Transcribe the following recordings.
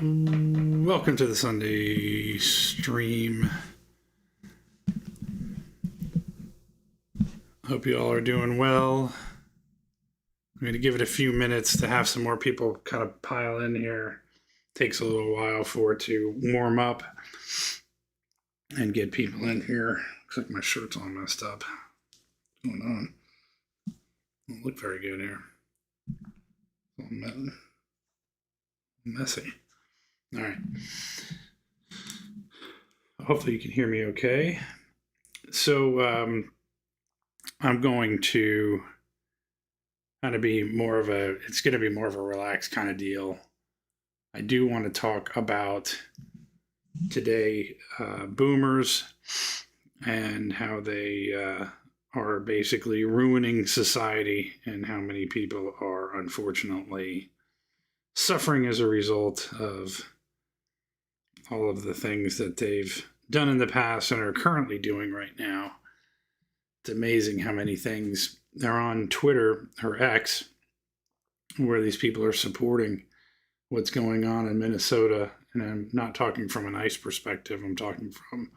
Welcome to the Sunday stream. Hope you all are doing well. I'm going to give it a few minutes to have some more people kind of pile in here. Takes a little while for it to warm up and get people in here. Looks like my shirt's all messed up. What's going on? Don't look very good here. It's all messy. All right. Hopefully you can hear me okay. So I'm going to kind of be more of a, it's going to be more of a relaxed kind of deal. I do want to talk about today boomers and how they are basically ruining society and how many people are unfortunately suffering as a result of all of the things that they've done in the past and are currently doing right now. It's amazing how many things are on Twitter or X where these people are supporting what's going on in Minnesota. And I'm not talking from a nice perspective. I'm talking from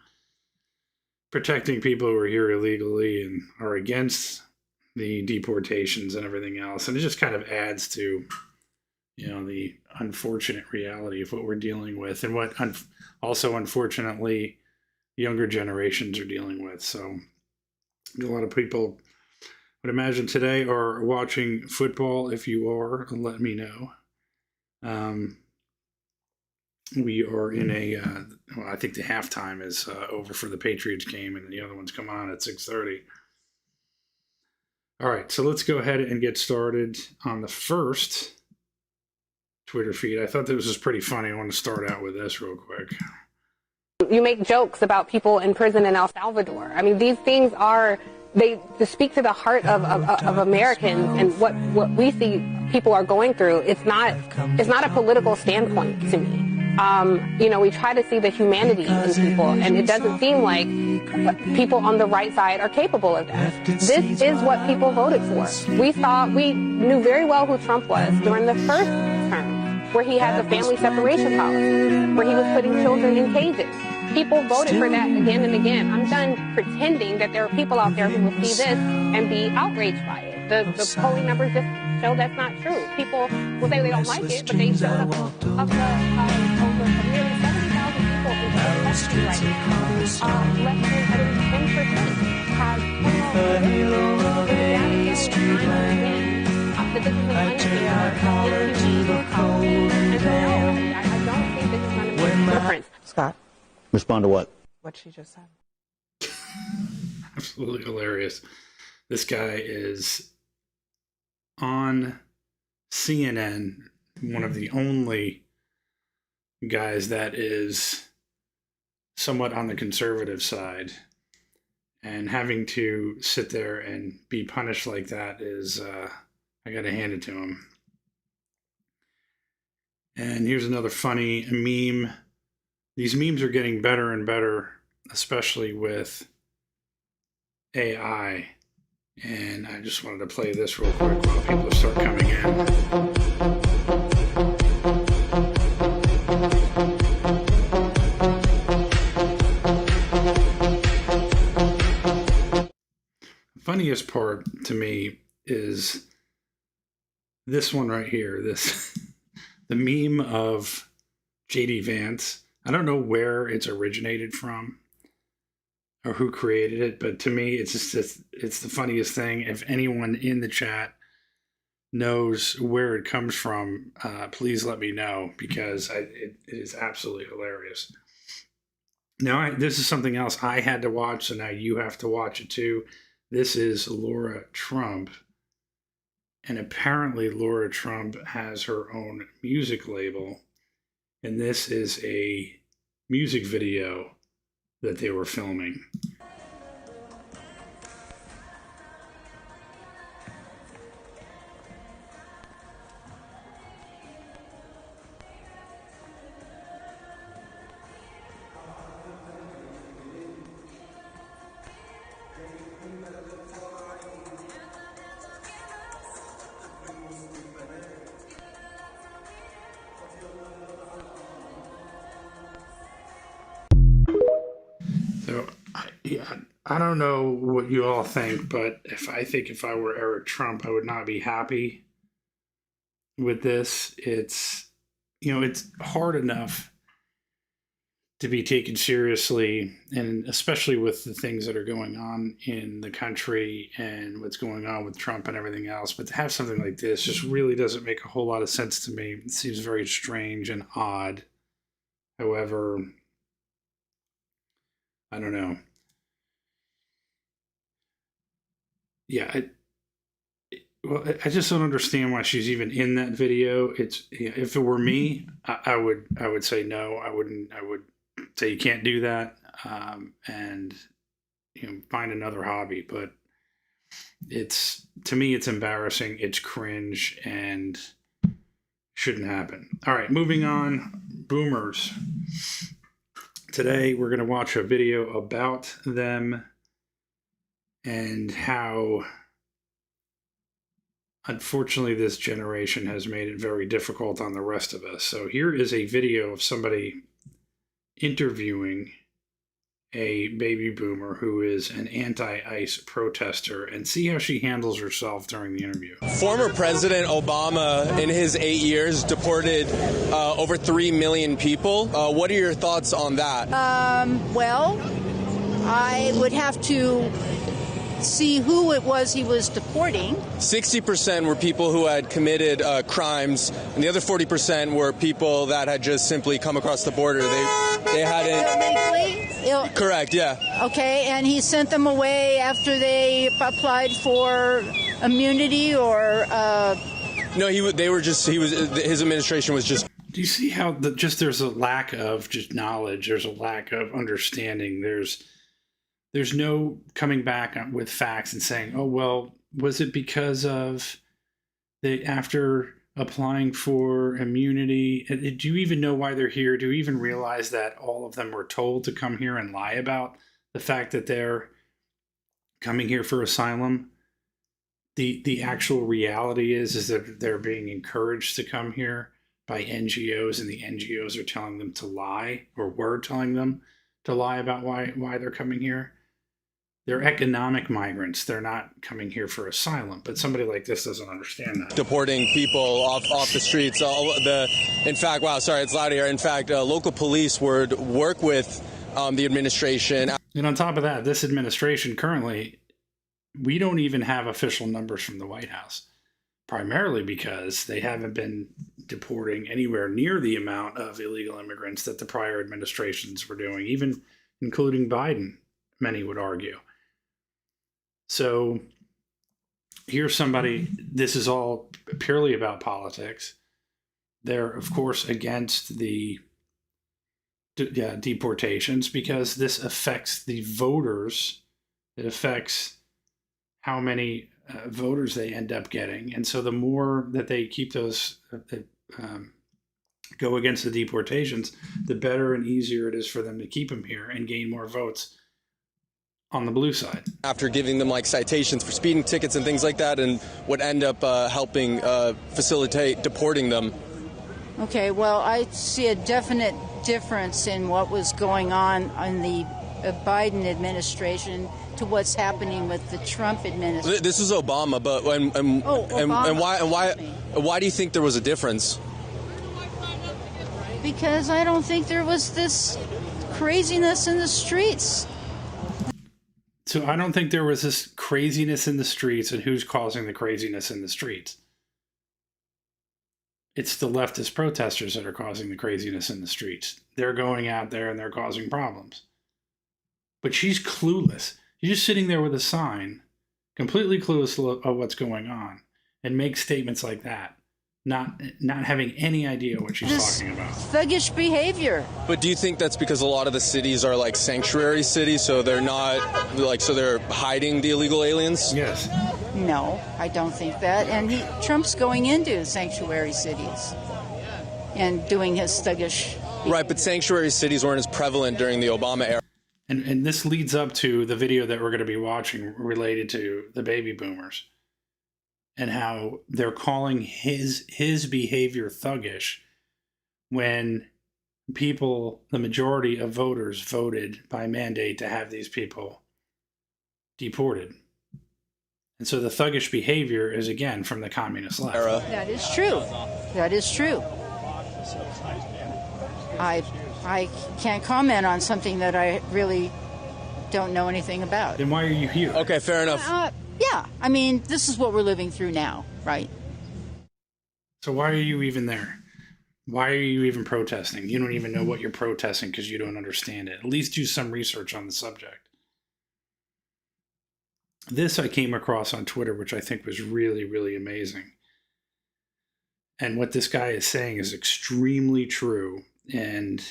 protecting people who are here illegally and are against the deportations and everything else. And it just kind of adds to, you know, the unfortunate reality of what we're dealing with and what also, unfortunately, younger generations are dealing with. So a lot of people, I would imagine today, are watching football. If you are, let me know. We are in a, well, I think the halftime is over for the Patriots game, and the other ones come on at 6:30. All right, so let's go ahead and get started on the first Twitter feed. I thought this was pretty funny. I want to start out with this real quick. You make jokes about people in prison in El Salvador. I mean, these things are, they speak to the heart of Americans and what we see people are going through. It's not a political standpoint to me. You know, we try to see the humanity in people, and it doesn't seem like people on the right side are capable of that. This is what people voted for. We knew very well who Trump was during the first term, where he had the family separation policy, where he was putting children in cages. People voted for that again and again. I'm done pretending that there are people out there who will see this and be outraged by it. The polling numbers just show that's not true. People will say they don't like it, but they showed up of the over nearly 70,000 people in the country right now. Less than 10% have criminal that this is unfair. And so no, I don't think this is going to make a difference. Scott. Respond to what? What she just said. Absolutely hilarious. This guy is on CNN, one of the only guys that is somewhat on the conservative side, and having to sit there and be punished like that is, I got to hand it to him. And here's another funny meme. These memes are getting better and better, especially with AI. And I just wanted to play this real quick while people start coming in. The funniest part to me is this one right here. The meme of JD Vance. I don't know where it's originated from or who created it, but to me, it's it's the funniest thing. If anyone in the chat knows where it comes from, please let me know, because it is absolutely hilarious. Now, this is something else I had to watch, so now you have to watch it too. This is Laura Trump, and apparently Laura Trump has her own music label. And this is a music video that they were filming. So, yeah, I don't know what you all think, but if I were Eric Trump, I would not be happy with this. It's hard enough to be taken seriously, and especially with the things that are going on in the country and what's going on with Trump and everything else. But to have something like this just really doesn't make a whole lot of sense to me. It seems very strange and odd. However, I don't know. Yeah, I just don't understand why she's even in that video. If it were me, I would say no. I wouldn't. I would say you can't do that, and find another hobby. But to me, it's embarrassing. It's cringe and shouldn't happen. All right, moving on. Boomers. Today we're going to watch a video about them and how, unfortunately, this generation has made it very difficult on the rest of us. So here is a video of somebody interviewing a baby boomer who is an anti-ICE protester, and see how she handles herself during the interview. Former President Obama, in his 8 years, deported over 3 million people. What are your thoughts on that? Well, I would have to see who it was he was deporting. 60% were people who had committed crimes, and the other 40% were people that had just simply come across the border. They hadn't... Illegally? Correct, yeah. Okay, and he sent them away after they applied for immunity, or... No, his administration was just... Do you see how there's a lack of just knowledge, there's a lack of understanding, there's no coming back with facts and saying, oh, well, was it because of after applying for immunity? Do you even know why they're here? Do you even realize that all of them were told to come here and lie about the fact that they're coming here for asylum? The actual reality is that they're being encouraged to come here by NGOs, and the NGOs are telling them to lie, or were telling them to lie about why they're coming here. They're economic migrants. They're not coming here for asylum. But somebody like this doesn't understand that. Deporting people off the streets. In fact, wow, sorry, it's loud here. In fact, local police would work with the administration. And on top of that, this administration currently, we don't even have official numbers from the White House, primarily because they haven't been deporting anywhere near the amount of illegal immigrants that the prior administrations were doing, even including Biden, many would argue. So here's somebody, this is all purely about politics. They're, of course, against the deportations because this affects the voters. It affects how many voters they end up getting. And so the more that they keep those, go against the deportations, the better and easier it is for them to keep them here and gain more votes on the blue side. After giving them like citations for speeding tickets and things like that, and would end up helping facilitate deporting them. Okay, well, I see a definite difference in what was going on in the Biden administration to what's happening with the Trump administration. This is Obama, but why do you think there was a difference? Because I don't think there was this craziness in the streets. So I don't think there was this craziness in the streets, and who's causing the craziness in the streets? It's the leftist protesters that are causing the craziness in the streets. They're going out there and they're causing problems. But she's clueless. She's just sitting there with a sign, completely clueless of what's going on, and makes statements like that, not having any idea what she's talking about. Thuggish behavior. But do you think that's because a lot of the cities are like sanctuary cities, so they're not like, so they're hiding the illegal aliens? Yes. No, I don't think that. And Trump's going into sanctuary cities and doing his thuggish behavior. Right, but sanctuary cities weren't as prevalent during the Obama era. And this leads up to the video that we're going to be watching related to the baby boomers and how they're calling his behavior thuggish when people, the majority of voters voted by mandate to have these people deported. And so the thuggish behavior is, again, from the communist left. That is true. That is true. I can't comment on something that I really don't know anything about. Then why are you here? Okay, fair enough. Yeah, I mean, this is what we're living through now, right? So why are you even there? Why are you even protesting? You don't even know what you're protesting because you don't understand it. At least do some research on the subject. This I came across on Twitter, which I think was really, really amazing. And what this guy is saying is extremely true. And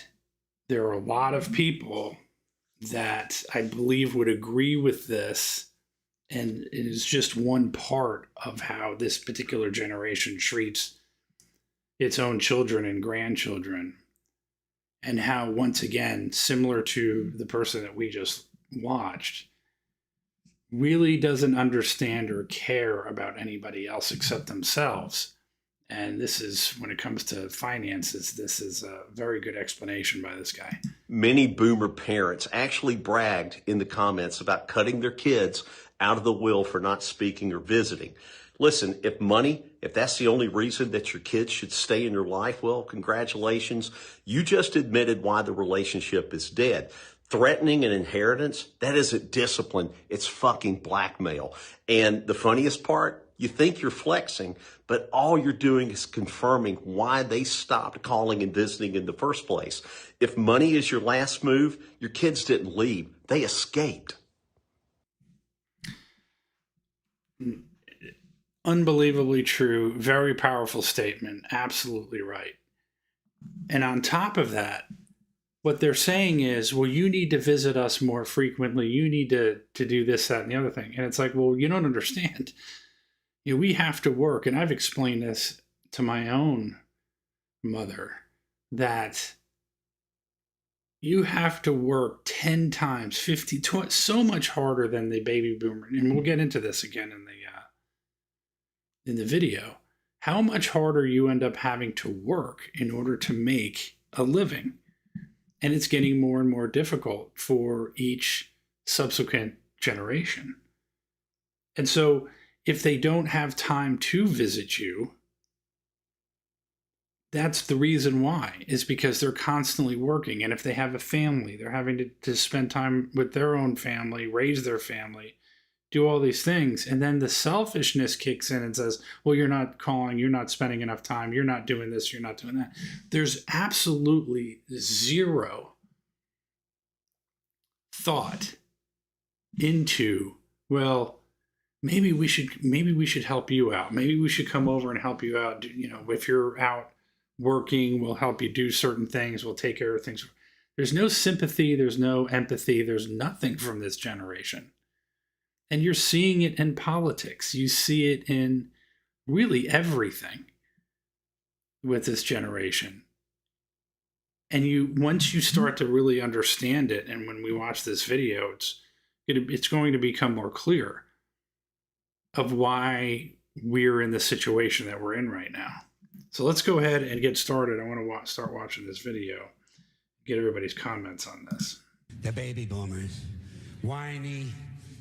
there are a lot of people that I believe would agree with this. And it is just one part of how this particular generation treats its own children and grandchildren. And how, once again, similar to the person that we just watched, really doesn't understand or care about anybody else except themselves. And this is, when it comes to finances, this is a very good explanation by this guy. Many boomer parents actually bragged in the comments about cutting their kids out of the will for not speaking or visiting. Listen, if that's the only reason that your kids should stay in your life, well, congratulations. You just admitted why the relationship is dead. Threatening an inheritance, that isn't discipline. It's fucking blackmail. And the funniest part, you think you're flexing, but all you're doing is confirming why they stopped calling and visiting in the first place. If money is your last move, your kids didn't leave. They escaped. Unbelievably true. Very powerful statement. Absolutely right. And on top of that, what they're saying is, well, you need to visit us more frequently. You need to do this, that, and the other thing. And it's like, well, you don't understand. You know, we have to work. And I've explained this to my own mother, that you have to work 10 times, 50, 20, so much harder than the baby boomer. And we'll get into this again in the video. How much harder you end up having to work in order to make a living. And it's getting more and more difficult for each subsequent generation. And so if they don't have time to visit you, that's the reason why, is because they're constantly working. And if they have a family, they're having to spend time with their own family, raise their family, do all these things. And then the selfishness kicks in and says, well, you're not calling, you're not spending enough time, you're not doing this, you're not doing that. There's absolutely zero thought into, well, maybe we should help you out. Maybe we should come over and help you out. You know, if you're out working, we'll help you do certain things. We'll take care of things. There's no sympathy. There's no empathy. There's nothing from this generation. And you're seeing it in politics. You see it in really everything with this generation. And once you start to really understand it, and when we watch this video, it's going to become more clear of why we're in the situation that we're in right now. So let's go ahead and get started. I want to start watching this video, get everybody's comments on this. The baby boomers, whiny,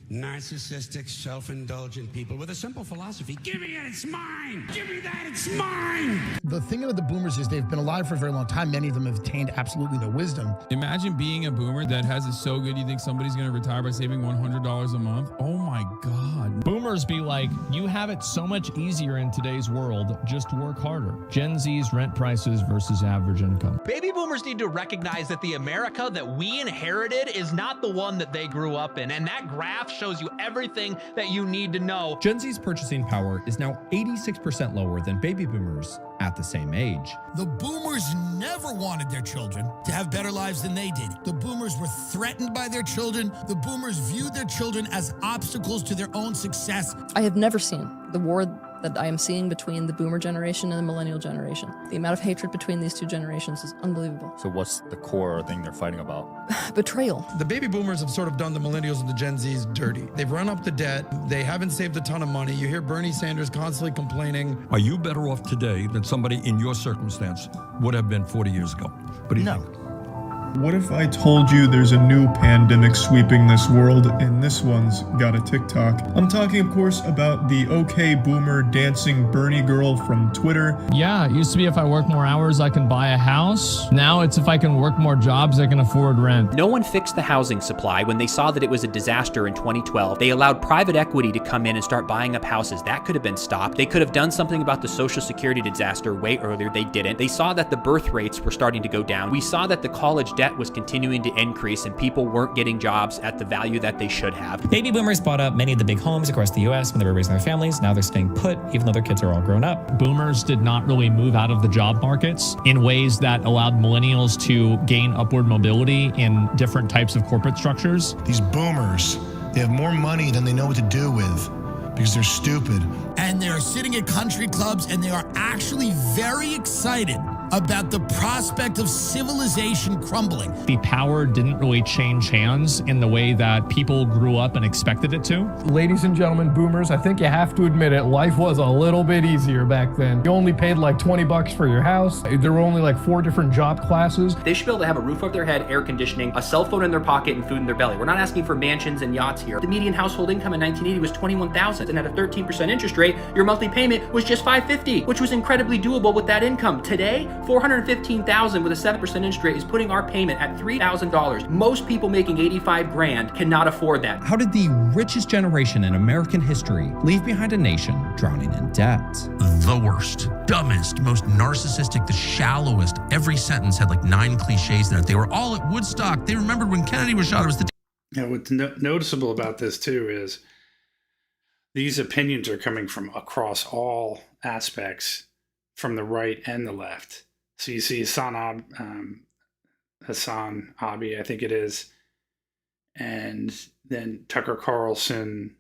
narcissistic, self-indulgent people with a simple philosophy. Give me it, it's mine! Give me that, it's mine! The thing about the boomers is they've been alive for a very long time. Many of them have attained absolutely no wisdom. Imagine being a boomer that has it so good you think somebody's going to retire by saving $100 a month. Oh my God. Boomers be like, you have it so much easier in today's world, just work harder. Gen Z's rent prices versus average income. Baby boomers need to recognize that the America that we inherited is not the one that they grew up in. And that graph shows you everything that you need to know. Gen Z's purchasing power is now 86% lower than baby boomers at the same age. The boomers never wanted their children to have better lives than they did. The boomers were threatened by their children. The boomers viewed their children as obstacles to their own success. I have never seen the war that I am seeing between the boomer generation and the millennial generation. The amount of hatred between these two generations is unbelievable. So what's the core thing they're fighting about? Betrayal. The baby boomers have sort of done the millennials and the Gen Zs dirty. They've run up the debt. They haven't saved a ton of money. You hear Bernie Sanders constantly complaining. Are you better off today than somebody in your circumstance would have been 40 years ago? What do you think? What if I told you there's a new pandemic sweeping this world and this one's got a TikTok? I'm talking, of course, about the OK Boomer dancing Bernie girl from Twitter. Yeah, it used to be if I work more hours, I can buy a house. Now it's if I can work more jobs, I can afford rent. No one fixed the housing supply when they saw that it was a disaster in 2012. They allowed private equity to come in and start buying up houses. That could have been stopped. They could have done something about the Social Security disaster way earlier. They didn't. They saw that the birth rates were starting to go down. We saw that the college debt was continuing to increase and people weren't getting jobs at the value that they should have. Baby boomers bought up many of the big homes across the U.S. when they were raising their families. Now they're staying put, even though their kids are all grown up. Boomers did not really move out of the job markets in ways that allowed millennials to gain upward mobility in different types of corporate structures. These boomers, they have more money than they know what to do with because they're stupid. And they're sitting at country clubs and they are actually very excited about the prospect of civilization crumbling. The power didn't really change hands in the way that people grew up and expected it to. Ladies and gentlemen, boomers, I think you have to admit it, life was a little bit easier back then. You only paid like $20 for your house. There were only like 4 different job classes. They should be able to have a roof over their head, air conditioning, a cell phone in their pocket, and food in their belly. We're not asking for mansions and yachts here. The median household income in 1980 was $21,000, and at a 13% interest rate, your monthly payment was just $550, which was incredibly doable with that income. Today, $415,000 with a 7% interest rate is putting our payment at $3,000. Most people making 85 grand cannot afford that. How did the richest generation in American history leave behind a nation drowning in debt? The worst, dumbest, most narcissistic, the shallowest. Every sentence had like 9 cliches in it. They were all at Woodstock. They remembered when Kennedy was shot. It was the What's noticeable about this too is these opinions are coming from across all aspects, from the right and the left. So you see Hassan Abi, I think it is, and then Tucker Carlson.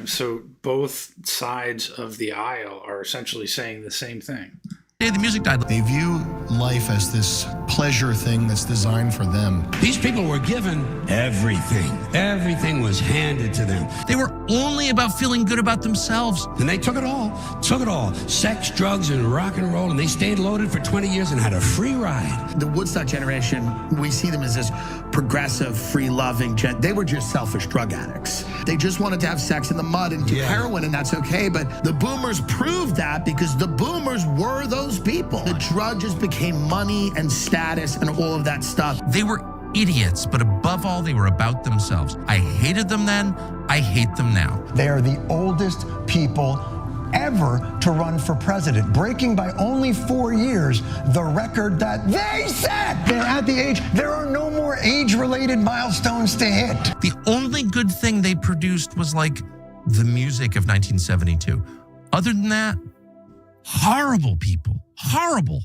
So both sides of the aisle are essentially saying the same thing. Hey, the music died. They view life as this pleasure thing that's designed for them. These people were given everything. Everything was handed to them. They were only about feeling good about themselves. And they took it all. Sex, drugs, and rock and roll. And they stayed loaded for 20 years and had a free ride. The Woodstock generation, we see them as this progressive, free-loving they were just selfish drug addicts. They just wanted to have sex in the mud and do heroin, and that's okay. But the boomers proved that because the boomers were those people. The drug just became money and status and all of that stuff. They were idiots, but above all, they were about themselves. I hated them then. I hate them now. They are the oldest people ever to run for president, breaking by only 4 years the record that they set. They're at the age, there are no more age-related milestones to hit. The only good thing they produced was like the music of 1972. Other than that, horrible people. Horrible.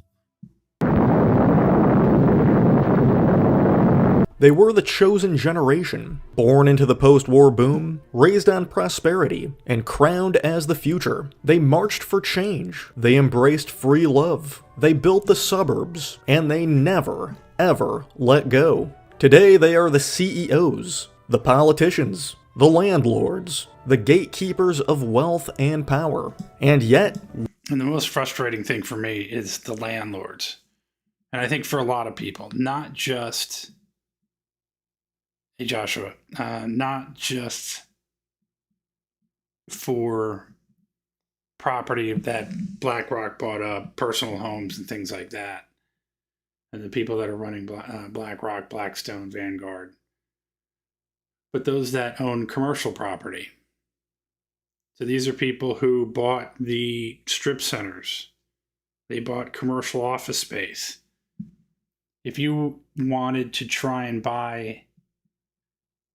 They were the chosen generation, born into the post-war boom, raised on prosperity, and crowned as the future. They marched for change. They embraced free love. They built the suburbs, and they never, ever let go. Today they are the CEOs, the politicians, the landlords, the gatekeepers of wealth and power. And yet... And the most frustrating thing for me is the landlords. And I think for a lot of people, not just... Hey, Joshua, not just for property that BlackRock bought up, personal homes and things like that, and the people that are running BlackRock, Blackstone, Vanguard, but those that own commercial property. So these are people who bought the strip centers. They bought commercial office space. If you wanted to try and buy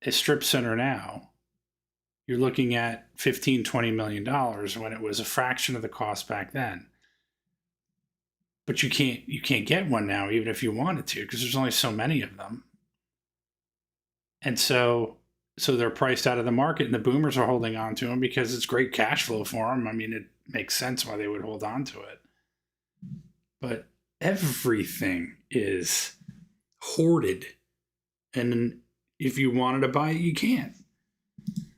a strip center now, you're looking at $15-20 million when it was a fraction of the cost back then. But you can't get one now, even if you wanted to, because there's only so many of them. And so So they're priced out of the market, and the boomers are holding on to them because it's great cash flow for them. I mean, it makes sense why they would hold on to it. But everything is hoarded. And if you wanted to buy it, you can't.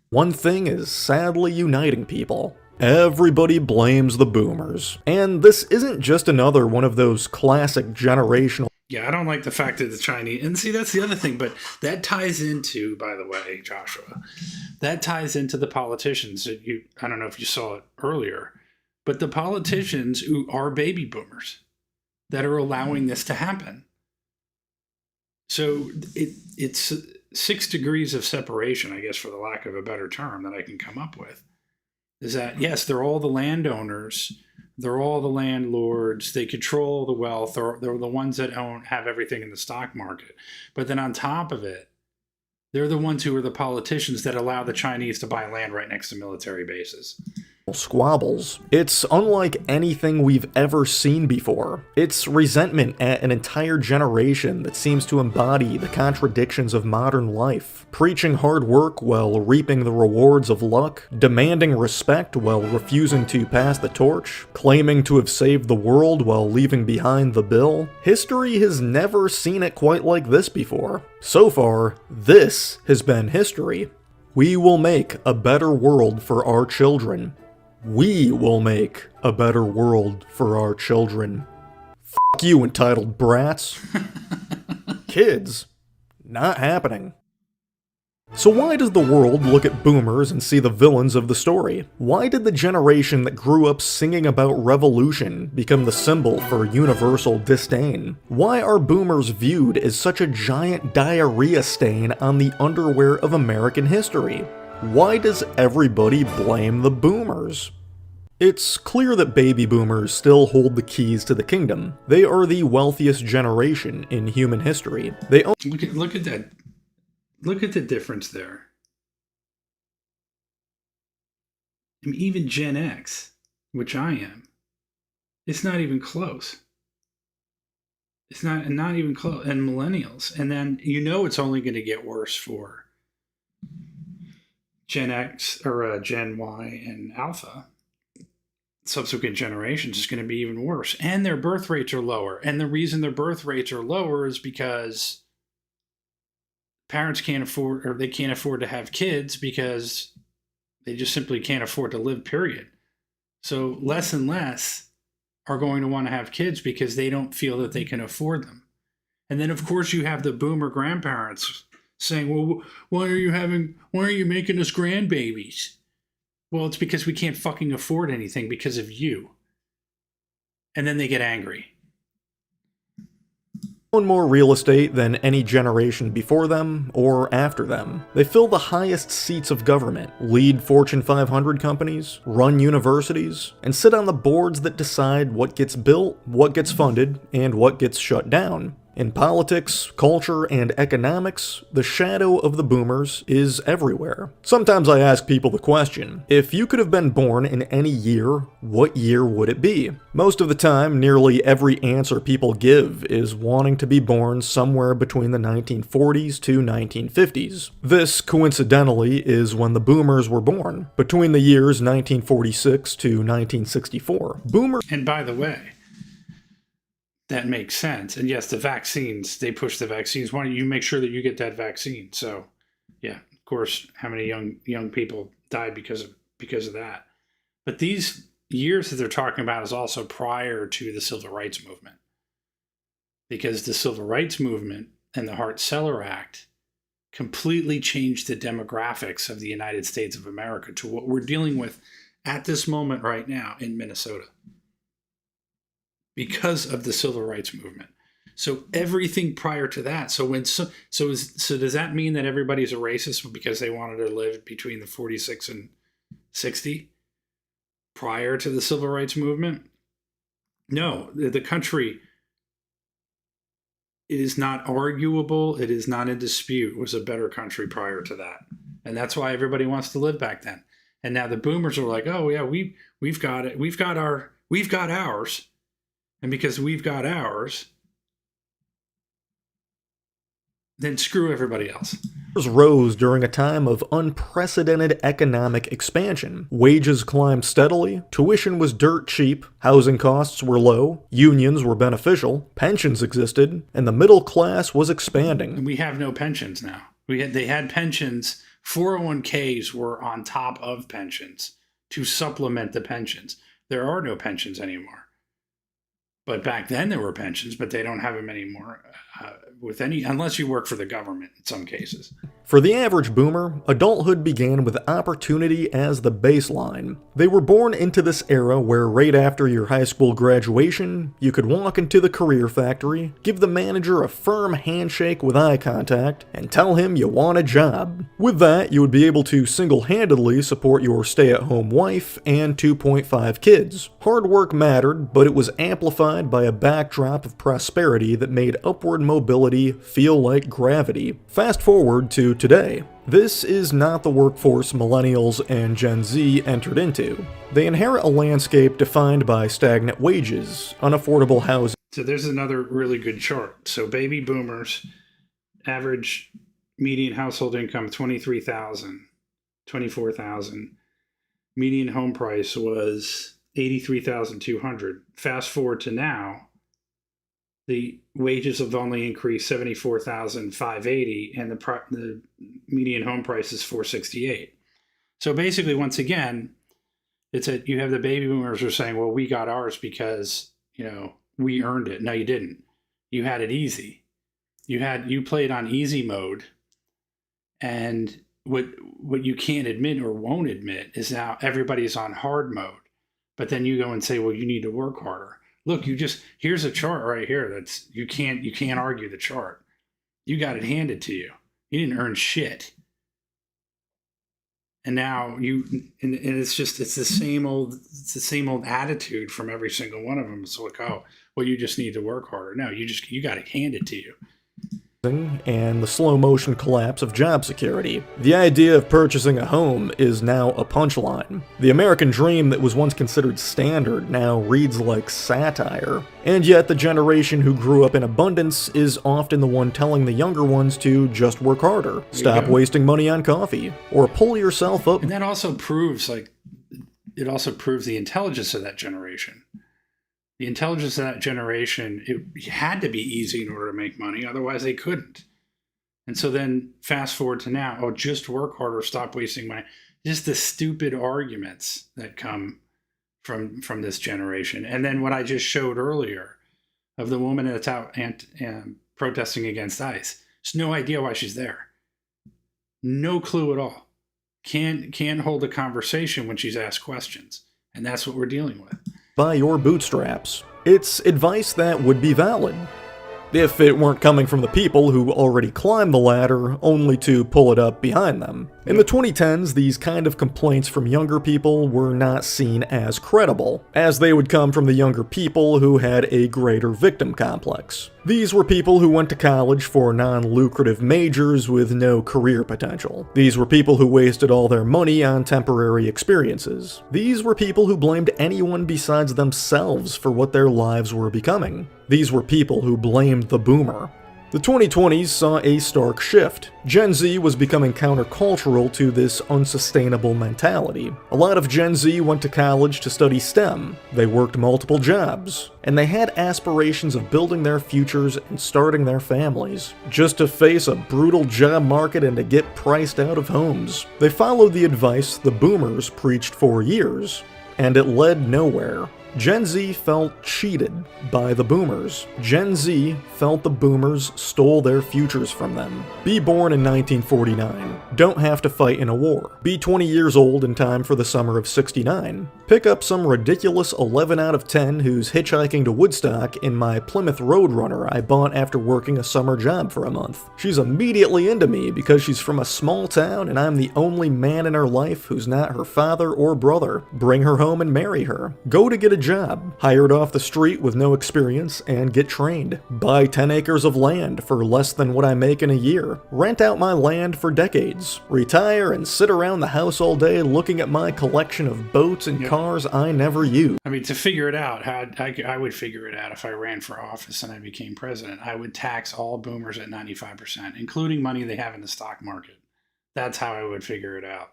One thing is sadly uniting people. Everybody blames the boomers. And this isn't just another one of those classic generational... Yeah, I don't like the fact that the Chinese... And see, that's the other thing, but that ties into, by the way, Joshua, that ties into the politicians. I don't know if you saw it earlier, but the politicians who are baby boomers that are allowing this to happen. So it's 6 degrees of separation, I guess, for the lack of a better term that I can come up with. Is that, yes, they're all the landowners, they're all the landlords, they control the wealth, they're the ones that have everything in the stock market. But then on top of it, they're the ones who are the politicians that allow the Chinese to buy land right next to military bases. Squabbles. It's unlike anything we've ever seen before. It's resentment at an entire generation that seems to embody the contradictions of modern life. Preaching hard work while reaping the rewards of luck, demanding respect while refusing to pass the torch, claiming to have saved the world while leaving behind the bill. History has never seen it quite like this before. So far, this has been history. We will make a better world for our children. We will make a better world for our children. Fuck you, entitled brats. Kids. Not happening. So why does the world look at boomers and see the villains of the story? Why did the generation that grew up singing about revolution become the symbol for universal disdain? Why are boomers viewed as such a giant diarrhea stain on the underwear of American history? Why does everybody blame the boomers? It's clear that baby boomers still hold the keys to the kingdom. They are the wealthiest generation in human history. They own— Look at that. Look at the difference there. I mean, even Gen X, which I am, it's not even close. It's not even close. And millennials. And then it's only going to get worse for Gen X or Gen Y and Alpha. Subsequent generations is going to be even worse. And their birth rates are lower. And the reason their birth rates are lower is because parents can't afford, or they can't afford to have kids because they just simply can't afford to live, period. So less and less are going to want to have kids because they don't feel that they can afford them. And then, of course, you have the boomer grandparents saying, well, why are you making us grandbabies? Well, it's because we can't fucking afford anything because of you. And then they get angry. Own more real estate than any generation before them or after them. They fill the highest seats of government, lead Fortune 500 companies, run universities, and sit on the boards that decide what gets built, what gets funded, and what gets shut down. In politics, culture, and economics, the shadow of the boomers is everywhere. Sometimes I ask people the question, if you could have been born in any year, what year would it be? Most of the time, nearly every answer people give is wanting to be born somewhere between the 1940s to 1950s. This, coincidentally, is when the boomers were born, between the years 1946 to 1964. Boomers— And by the way, that makes sense. And yes, the vaccines, they push the vaccines. Why don't you make sure that you get that vaccine? So, yeah, of course, how many young people died because of that. But these years that they're talking about is also prior to the Civil Rights Movement. Because the Civil Rights Movement and the Hart-Celler Act completely changed the demographics of the United States of America to what we're dealing with at this moment right now in Minnesota. Because of the Civil Rights Movement. So everything prior to that. So does that mean that everybody's a racist because they wanted to live between the 46 and 60 prior to the Civil Rights Movement? No, the country, it is not arguable, it is not in dispute, was a better country prior to that. And that's why everybody wants to live back then. And now the boomers are like, oh yeah, we've got it. We've got ours. And because we've got ours, then screw everybody else. rose during a time of unprecedented economic expansion. Wages climbed steadily, tuition was dirt cheap, housing costs were low, unions were beneficial, pensions existed, and the middle class was expanding. We have no pensions now. They had pensions. 401ks were on top of pensions to supplement the pensions. There are no pensions anymore. But back then there were pensions, but they don't have them anymore unless you work for the government in some cases. For the average boomer, adulthood began with opportunity as the baseline. They were born into this era where right after your high school graduation, you could walk into the career factory, give the manager a firm handshake with eye contact, and tell him you want a job. With that, you would be able to single-handedly support your stay-at-home wife and 2.5 kids. Hard work mattered, but it was amplified by a backdrop of prosperity that made upward mobility feel like gravity. Fast forward to today. This is not the workforce millennials and Gen Z entered into. They inherit a landscape defined by stagnant wages, unaffordable housing. So there's another really good chart. So baby boomers, average median household income, $23,000, $24,000. Median home price was $83,200. Fast forward to now, the wages have only increased $74,580, and the median home price is $468. So basically, once again, you have the baby boomers are saying, "Well, we got ours because we earned it." No, you didn't. You had it easy. You played on easy mode, and what you can't admit or won't admit is now everybody's on hard mode. But then you go and say, "Well, you need to work harder." Look, here's a chart right here you can't argue the chart. You got it handed to you. You didn't earn shit. And now it's the same old attitude from every single one of them. It's like, oh, well, you just need to work harder. No, you got it handed to you. And the slow motion collapse of job security. The idea of purchasing a home is now a punchline. The American dream that was once considered standard now reads like satire. And yet the generation who grew up in abundance is often the one telling the younger ones to just work harder, stop wasting money on coffee, or pull yourself up. And that also proves the intelligence of that generation. The intelligence of that generation, it had to be easy in order to make money, otherwise they couldn't. And so then fast forward to now, oh, just work harder, stop wasting money. Just the stupid arguments that come from this generation. And then what I just showed earlier of the woman that's out protesting against ICE. Just no idea why she's there. No clue at all. Can't hold a conversation when she's asked questions. And that's what we're dealing with. By your bootstraps. It's advice that would be valid if it weren't coming from the people who already climbed the ladder only to pull it up behind them. In the 2010s, these kind of complaints from younger people were not seen as credible, as they would come from the younger people who had a greater victim complex. These were people who went to college for non-lucrative majors with no career potential. These were people who wasted all their money on temporary experiences. These were people who blamed anyone besides themselves for what their lives were becoming. These were people who blamed the boomer. The 2020s saw a stark shift. Gen Z was becoming countercultural to this unsustainable mentality. A lot of Gen Z went to college to study STEM, they worked multiple jobs, and they had aspirations of building their futures and starting their families, just to face a brutal job market and to get priced out of homes. They followed the advice the boomers preached for years, and it led nowhere. Gen Z felt cheated by the boomers. Gen Z felt the boomers stole their futures from them. Be born in 1949. Don't have to fight in a war. Be 20 years old in time for the summer of '69. Pick up some ridiculous 11 out of 10 who's hitchhiking to Woodstock in my Plymouth Roadrunner I bought after working a summer job for a month. She's immediately into me because she's from a small town and I'm the only man in her life who's not her father or brother. Bring her home and marry her. Go to get a job, hired off the street with no experience, and get trained. Buy 10 acres of land for less than what I make in a year. Rent out my land for decades. Retire and sit around the house all day looking at my collection of boats and cars I never use. I mean, to figure it out, I would figure it out if I ran for office and I became president. I would tax all boomers at 95%, including money they have in the stock market. That's how I would figure it out.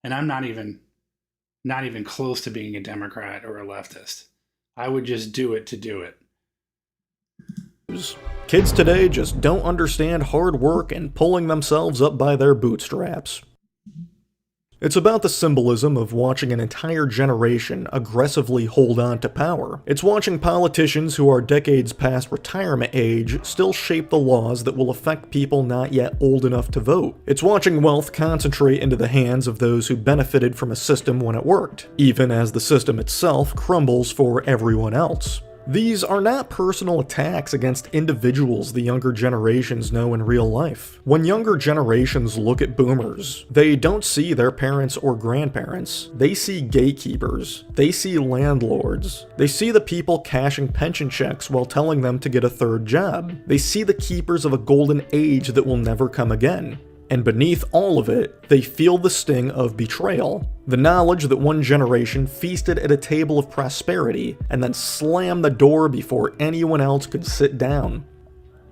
And I'm not even close to being a Democrat or a leftist. I would just do it to do it. Kids today just don't understand hard work and pulling themselves up by their bootstraps. It's about the symbolism of watching an entire generation aggressively hold on to power. It's watching politicians who are decades past retirement age still shape the laws that will affect people not yet old enough to vote. It's watching wealth concentrate into the hands of those who benefited from a system when it worked, even as the system itself crumbles for everyone else. These are not personal attacks against individuals the younger generations know in real life. When younger generations look at boomers, they don't see their parents or grandparents. They see gatekeepers. They see landlords. They see the people cashing pension checks while telling them to get a third job. They see the keepers of a golden age that will never come again. And beneath all of it, they feel the sting of betrayal. The knowledge that one generation feasted at a table of prosperity and then slammed the door before anyone else could sit down.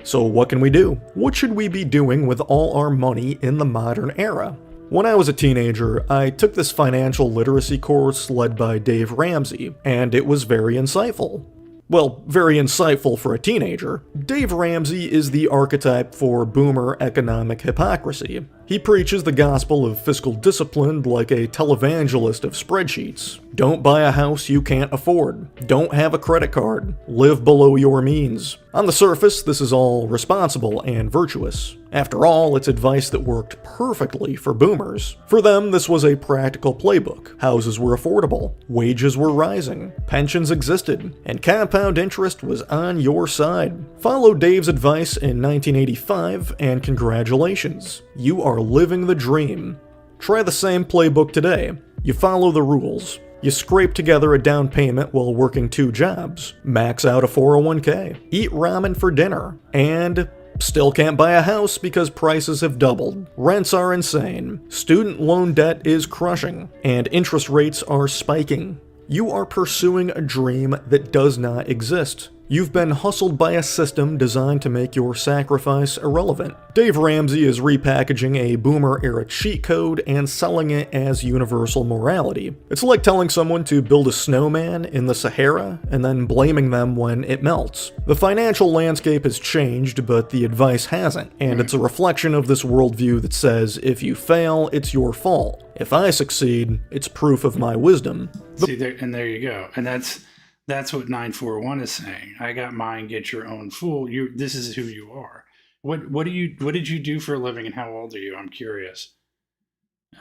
So what can we do? What should we be doing with all our money in the modern era? When I was a teenager, I took this financial literacy course led by Dave Ramsey, and it was very insightful. Well, very insightful for a teenager. Dave Ramsey is the archetype for boomer economic hypocrisy. He preaches the gospel of fiscal discipline like a televangelist of spreadsheets. Don't buy a house you can't afford. Don't have a credit card. Live below your means. On the surface, this is all responsible and virtuous. After all, it's advice that worked perfectly for boomers. For them, this was a practical playbook. Houses were affordable, wages were rising, pensions existed, and compound interest was on your side. Follow Dave's advice in 1985, and congratulations. You are living the dream. Try the same playbook today. You follow the rules. You scrape together a down payment while working 2 jobs, max out a 401k, eat ramen for dinner, and still can't buy a house because prices have doubled. Rents are insane, student loan debt is crushing, and interest rates are spiking. You are pursuing a dream that does not exist. You've been hustled by a system designed to make your sacrifice irrelevant. Dave Ramsey is repackaging a boomer-era cheat code and selling it as universal morality. It's like telling someone to build a snowman in the Sahara and then blaming them when it melts. The financial landscape has changed, but the advice hasn't, and it's a reflection of this worldview that says, if you fail, it's your fault. If I succeed, it's proof of my wisdom. See, there you go. And that's what 941 is saying. I got mine, get your own fool. This is who you are. What did you do for a living and how old are you? I'm curious.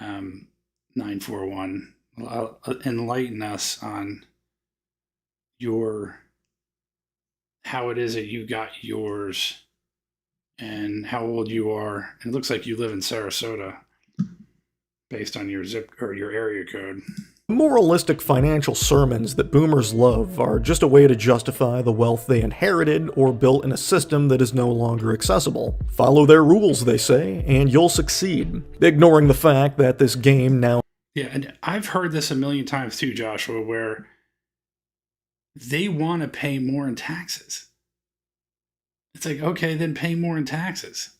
941. Enlighten us on how it is that you got yours and how old you are. And it looks like you live in Sarasota based on your zip or your area code. Moralistic financial sermons that boomers love are just a way to justify the wealth they inherited or built in a system that is no longer accessible. Follow their rules, they say, and you'll succeed, ignoring the fact that this game now... Yeah, and I've heard this a million times too, Joshua, where they want to pay more in taxes. It's like, okay, then pay more in taxes.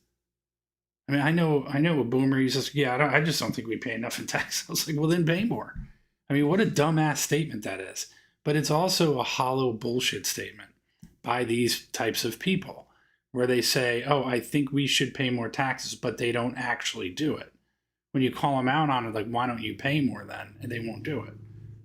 I mean, I know a boomer, he says, yeah, I just don't think we pay enough in taxes. I was like, well, then pay more. I mean, what a dumbass statement that is. But it's also a hollow bullshit statement by these types of people where they say, oh, I think we should pay more taxes, but they don't actually do it. When you call them out on it, like, why don't you pay more then? And they won't do it.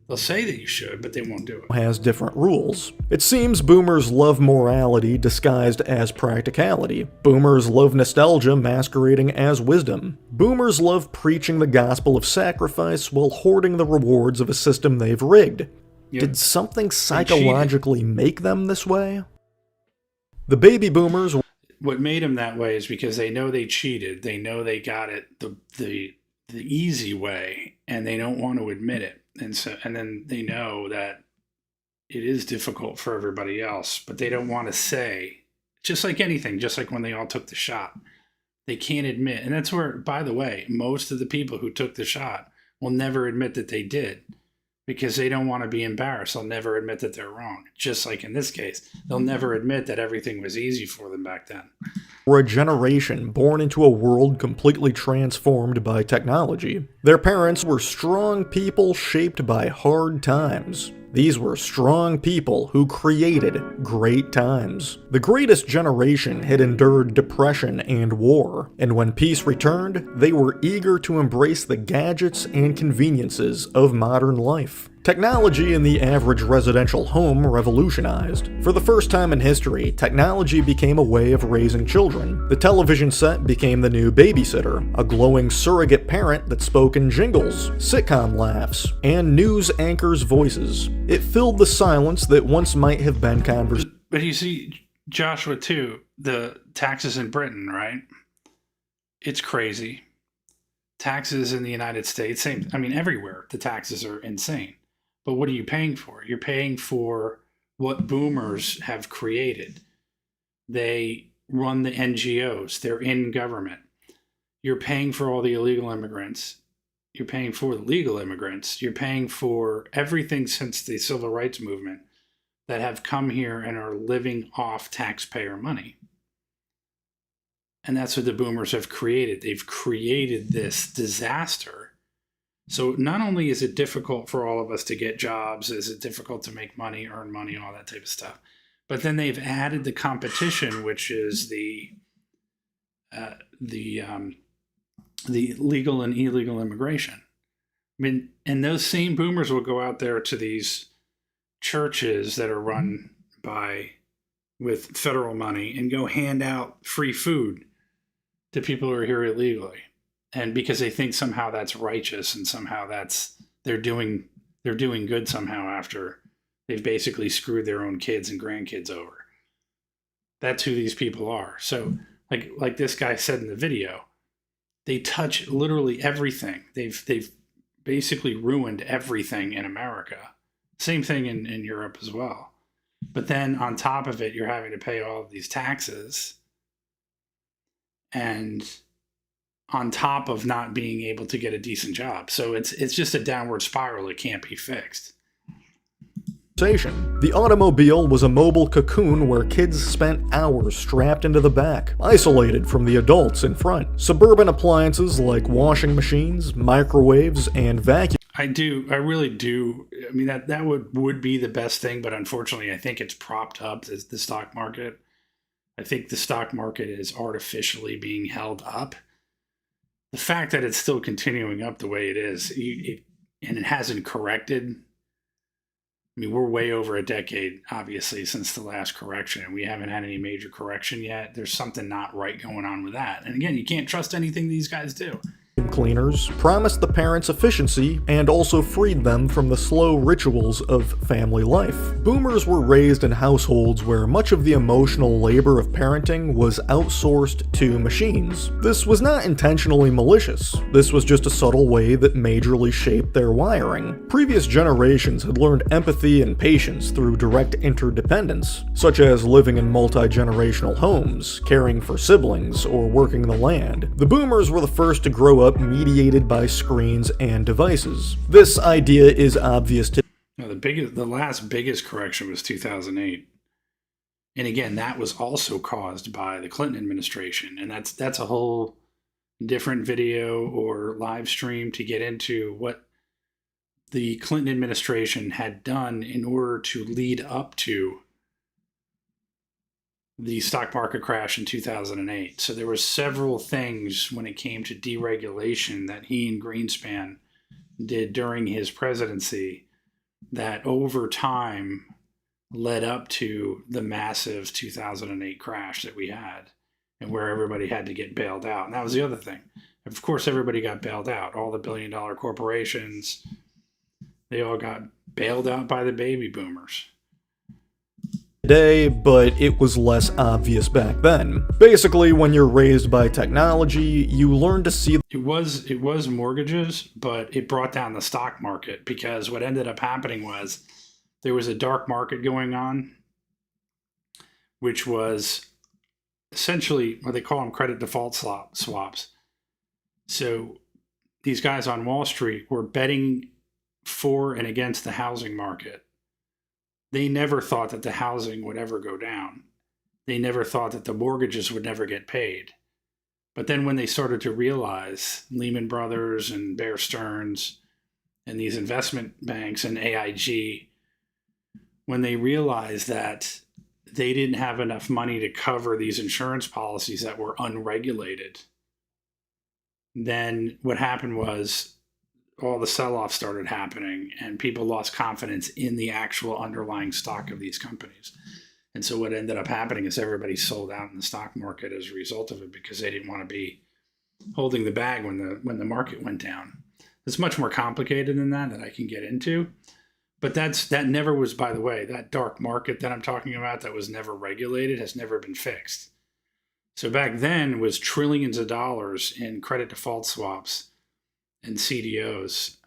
They'll say that you should, but they won't do it. Has different rules. It seems boomers love morality disguised as practicality. Boomers love nostalgia masquerading as wisdom. Boomers love preaching the gospel of sacrifice while hoarding the rewards of a system they've rigged. Yep. Did something psychologically make them this way? The baby boomers... What made them that way is because they know they cheated. They know they got it the easy way, and they don't want to admit it. And then they know that it is difficult for everybody else, but they don't want to say, just like anything, just like when they all took the shot. They can't admit. And that's where, by the way, most of the people who took the shot will never admit that they did because they don't want to be embarrassed. They'll never admit that they're wrong. Just like in this case, they'll never admit that everything was easy for them back then. Were a generation born into a world completely transformed by technology. Their parents were strong people shaped by hard times. These were strong people who created great times. The greatest generation had endured depression and war, and when peace returned, they were eager to embrace the gadgets and conveniences of modern life. Technology in the average residential home revolutionized. For the first time in history, technology became a way of raising children. The television set became the new babysitter, a glowing surrogate parent that spoke in jingles, sitcom laughs, and news anchors' voices. It filled the silence that once might have been conversation. But you see, Joshua, too, the taxes in Britain, right? It's crazy. Taxes in the United States, same, I mean, everywhere, the taxes are insane. But what are you paying for? You're paying for what boomers have created. They run the NGOs. They're in government. You're paying for all the illegal immigrants. You're paying for the legal immigrants. You're paying for everything since the civil rights movement that have come here and are living off taxpayer money. And that's what the boomers have created. They've created this disaster. So not only is it difficult for all of us to get jobs, is it difficult to make money, earn money, all that type of stuff, but then they've added the competition, which is the legal and illegal immigration. I mean, and those same boomers will go out there to these churches that are run with federal money and go hand out free food to people who are here illegally. And because they think somehow that's righteous and somehow they're doing good somehow after they've basically screwed their own kids and grandkids over. That's who these people are. So like this guy said in the video, they touch literally everything. They've basically ruined everything in America. Same thing in Europe as well. But then on top of it, you're having to pay all of these taxes, and on top of not being able to get a decent job. So it's just a downward spiral. It can't be fixed. The automobile was a mobile cocoon where kids spent hours strapped into the back, isolated from the adults in front. Suburban appliances like washing machines, microwaves, and vacuum. I really do. I mean, that would be the best thing, but unfortunately, I think it's propped up, the stock market. I think the stock market is artificially being held up. The fact that it's still continuing up the way it is, and it hasn't corrected. I mean, we're way over a decade, obviously, since the last correction, and we haven't had any major correction yet. There's something not right going on with that. And again, you can't trust anything these guys do. Cleaners promised the parents efficiency and also freed them from the slow rituals of family life. Boomers were raised in households where much of the emotional labor of parenting was outsourced to machines. This was not intentionally malicious. This was just a subtle way that majorly shaped their wiring. Previous generations had learned empathy and patience through direct interdependence, such as living in multi-generational homes, caring for siblings, or working the land. The boomers were the first to grow up mediated by screens and devices. This idea is obvious to the last biggest correction was 2008. And again, that was also caused by the Clinton administration. And that's a whole different video or live stream to get into what the Clinton administration had done in order to lead up to the stock market crash in 2008. So there were several things when it came to deregulation that he and Greenspan did during his presidency that over time led up to the massive 2008 crash that we had, and where everybody had to get bailed out. And that was the other thing. Of course, everybody got bailed out. All the billion-dollar corporations, they all got bailed out by the baby boomers. Today, but it was less obvious back then. Basically, when you're raised by technology, you learn to see it was mortgages, but it brought down the stock market, because what ended up happening was there was a dark market going on, which was essentially what they call them credit default swaps. So these guys on Wall Street were betting for and against the housing market. They never thought that the housing would ever go down. They never thought that the mortgages would never get paid. But then when they started to realize, Lehman Brothers and Bear Stearns and these investment banks and AIG, when they realized that they didn't have enough money to cover these insurance policies that were unregulated, then what happened was all the sell-off started happening and people lost confidence in the actual underlying stock of these companies. And so what ended up happening is everybody sold out in the stock market as a result of it because they didn't want to be holding the bag when the market went down. It's much more complicated than that I can get into. But that never was, by the way, that dark market that I'm talking about that was never regulated has never been fixed. So back then was trillions of dollars in credit default swaps and CDOs,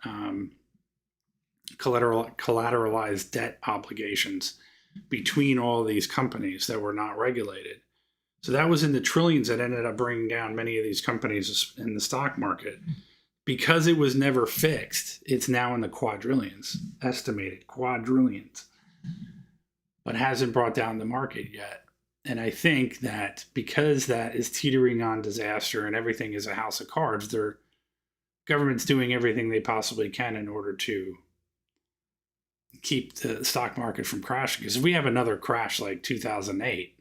collateralized debt obligations between all these companies that were not regulated. So that was in the trillions that ended up bringing down many of these companies in the stock market. Because it was never fixed, it's now in the quadrillions, estimated quadrillions, but hasn't brought down the market yet. And I think that because that is teetering on disaster and everything is a house of cards, their government's doing everything they possibly can in order to keep the stock market from crashing. Because if we have another crash like 2008,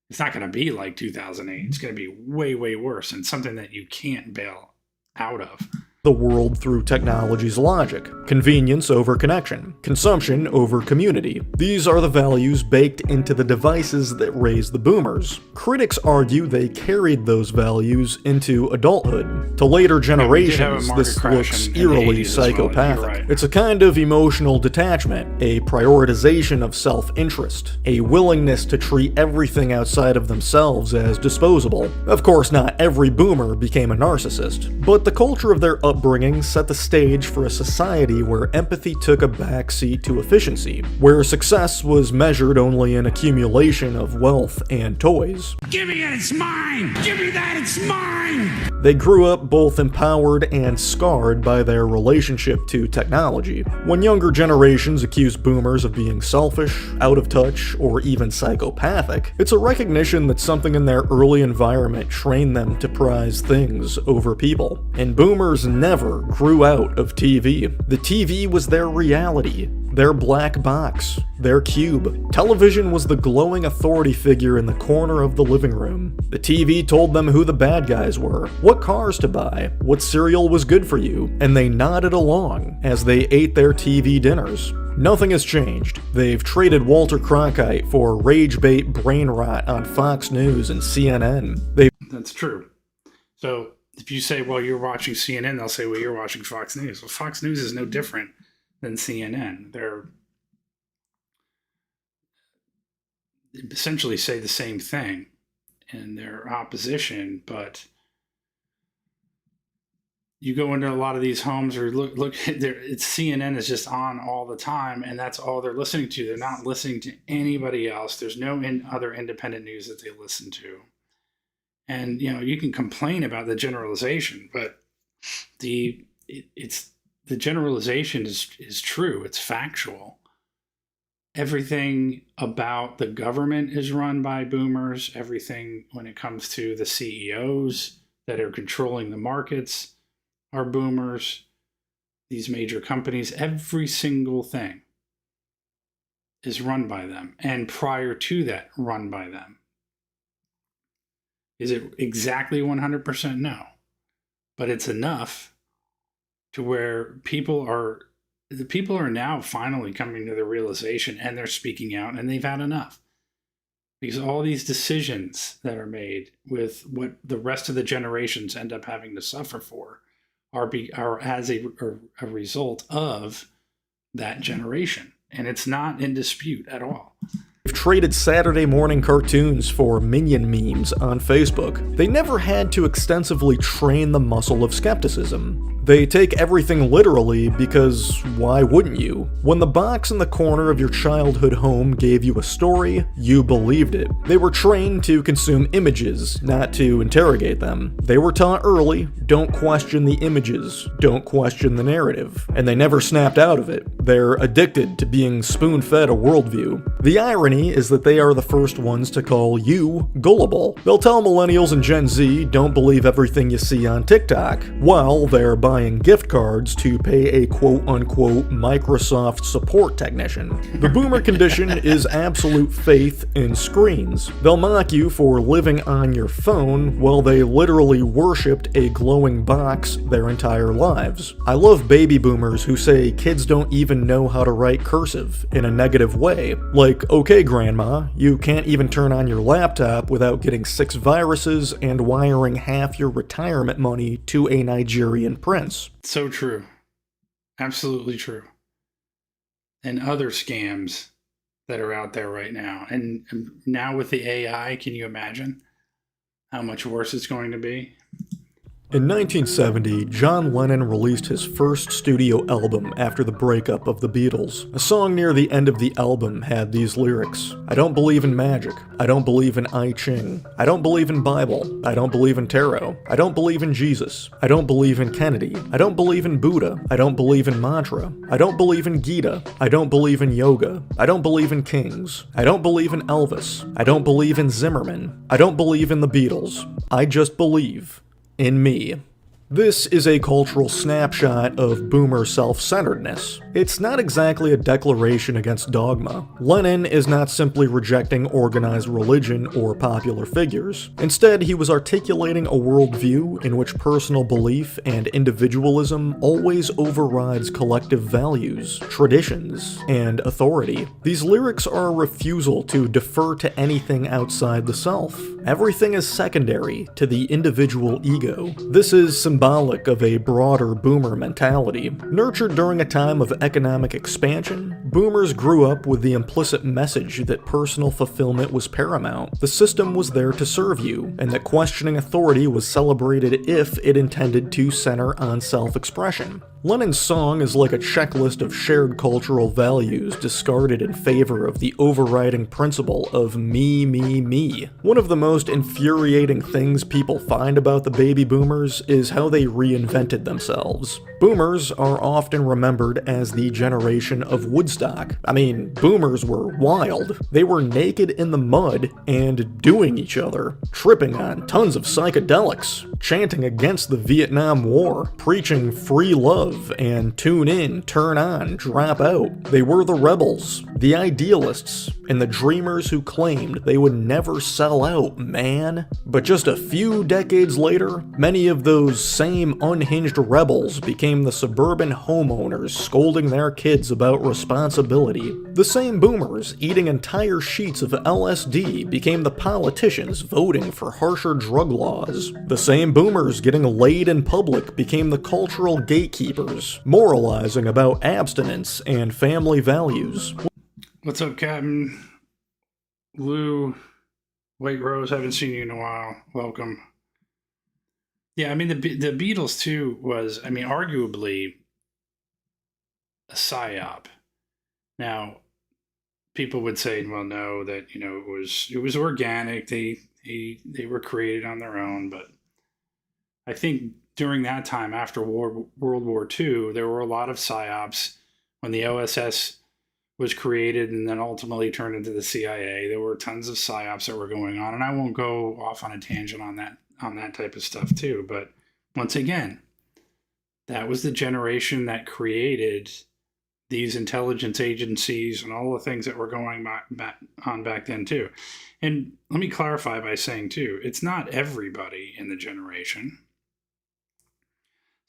it's not going to be like 2008. It's going to be way, way worse and something that you can't bail out of. The world through technology's logic. Convenience over connection. Consumption over community. These are the values baked into the devices that raised the boomers. Critics argue they carried those values into adulthood. To later generations, this looks eerily psychopathic. Right. It's a kind of emotional detachment, a prioritization of self-interest, a willingness to treat everything outside of themselves as disposable. Of course, not every boomer became a narcissist, but the culture of their upbringing set the stage for a society where empathy took a backseat to efficiency, where success was measured only in accumulation of wealth and toys. Give me it, it's mine! Give me that, it's mine! They grew up both empowered and scarred by their relationship to technology. When younger generations accuse boomers of being selfish, out of touch, or even psychopathic, it's a recognition that something in their early environment trained them to prize things over people. And boomers never grew out of TV. The TV was their reality, their black box, their cube. Television was the glowing authority figure in the corner of the living room. The TV told them who the bad guys were, what cars to buy, what cereal was good for you, and they nodded along as they ate their TV dinners. Nothing has changed. They've traded Walter Cronkite for rage-bait brain rot on Fox News and CNN. That's true. So if you say, well, you're watching CNN, they'll say, well, you're watching Fox News. Well, Fox News is no different than CNN. They're essentially say the same thing in their opposition, but you go into a lot of these homes or look it's CNN is just on all the time, and that's all they're listening to. They're not listening to anybody else. There's no other independent news that they listen to. And, you can complain about the generalization, but the generalization is true. It's factual. Everything about the government is run by boomers. Everything when it comes to the CEOs that are controlling the markets are boomers. These major companies, every single thing is run by them. And prior to that, run by them. Is it exactly 100%? No. But it's enough to where people are now finally coming to the realization, and they're speaking out, and they've had enough. Because all these decisions that are made with what the rest of the generations end up having to suffer for are as a result of that generation. And it's not in dispute at all. They've traded Saturday morning cartoons for minion memes on Facebook. They never had to extensively train the muscle of skepticism. They take everything literally because why wouldn't you? When the box in the corner of your childhood home gave you a story, you believed it. They were trained to consume images, not to interrogate them. They were taught early, don't question the images, don't question the narrative, and they never snapped out of it. They're addicted to being spoon-fed a worldview. The irony is that they are the first ones to call you gullible. They'll tell millennials and Gen Z don't believe everything you see on TikTok, while they're buying gift cards to pay a quote-unquote Microsoft support technician. The boomer condition is absolute faith in screens. They'll mock you for living on your phone while they literally worshipped a glowing box their entire lives. I love baby boomers who say kids don't even know how to write cursive in a negative way. Like, okay grandma, you can't even turn on your laptop without getting 6 viruses and wiring half your retirement money to a Nigerian prince. So true. Absolutely true. And other scams that are out there right now. And now with the AI, can you imagine how much worse it's going to be? In 1970, John Lennon released his first studio album after the breakup of the Beatles. A song near the end of the album had these lyrics: I don't believe in magic. I don't believe in I Ching. I don't believe in Bible. I don't believe in tarot. I don't believe in Jesus. I don't believe in Kennedy. I don't believe in Buddha. I don't believe in mantra. I don't believe in Gita. I don't believe in yoga. I don't believe in kings. I don't believe in Elvis. I don't believe in Zimmerman. I don't believe in the Beatles. I just believe in me. This is a cultural snapshot of boomer self-centeredness. It's not exactly a declaration against dogma. Lenin is not simply rejecting organized religion or popular figures. Instead, he was articulating a worldview in which personal belief and individualism always overrides collective values, traditions, and authority. These lyrics are a refusal to defer to anything outside the self. Everything is secondary to the individual ego. This is symbolic of a broader boomer mentality. Nurtured during a time of economic expansion, boomers grew up with the implicit message that personal fulfillment was paramount. The system was there to serve you, and that questioning authority was celebrated if it intended to center on self-expression. Lennon's song is like a checklist of shared cultural values discarded in favor of the overriding principle of me, me, me. One of the most infuriating things people find about the baby boomers is how they reinvented themselves. Boomers are often remembered as the generation of Woodstock. I mean, boomers were wild. They were naked in the mud and doing each other, tripping on tons of psychedelics, chanting against the Vietnam War, preaching free love and tune in, turn on, drop out. They were the rebels, the idealists, and the dreamers who claimed they would never sell out, man. But just a few decades later, many of those same unhinged rebels became the suburban homeowners scolding their kids about responsibility. The same boomers eating entire sheets of LSD became the politicians voting for harsher drug laws. The same boomers getting laid in public became the cultural gatekeepers, moralizing about abstinence and family values. What's up, Captain? Lou, White Rose, haven't seen you in a while. Welcome. Yeah, I mean, the Beatles, too, was, I mean, arguably a psyop. Now, people would say, well, no, that, you know, it was organic. They were created on their own. But I think during that time, after World War II, there were a lot of psyops. When the OSS was created and then ultimately turned into the CIA, there were tons of psyops that were going on. And I won't go off on a tangent on that type of stuff too. But once again, that was the generation that created these intelligence agencies and all the things that were going on back then too. And let me clarify by saying too, it's not everybody in the generation.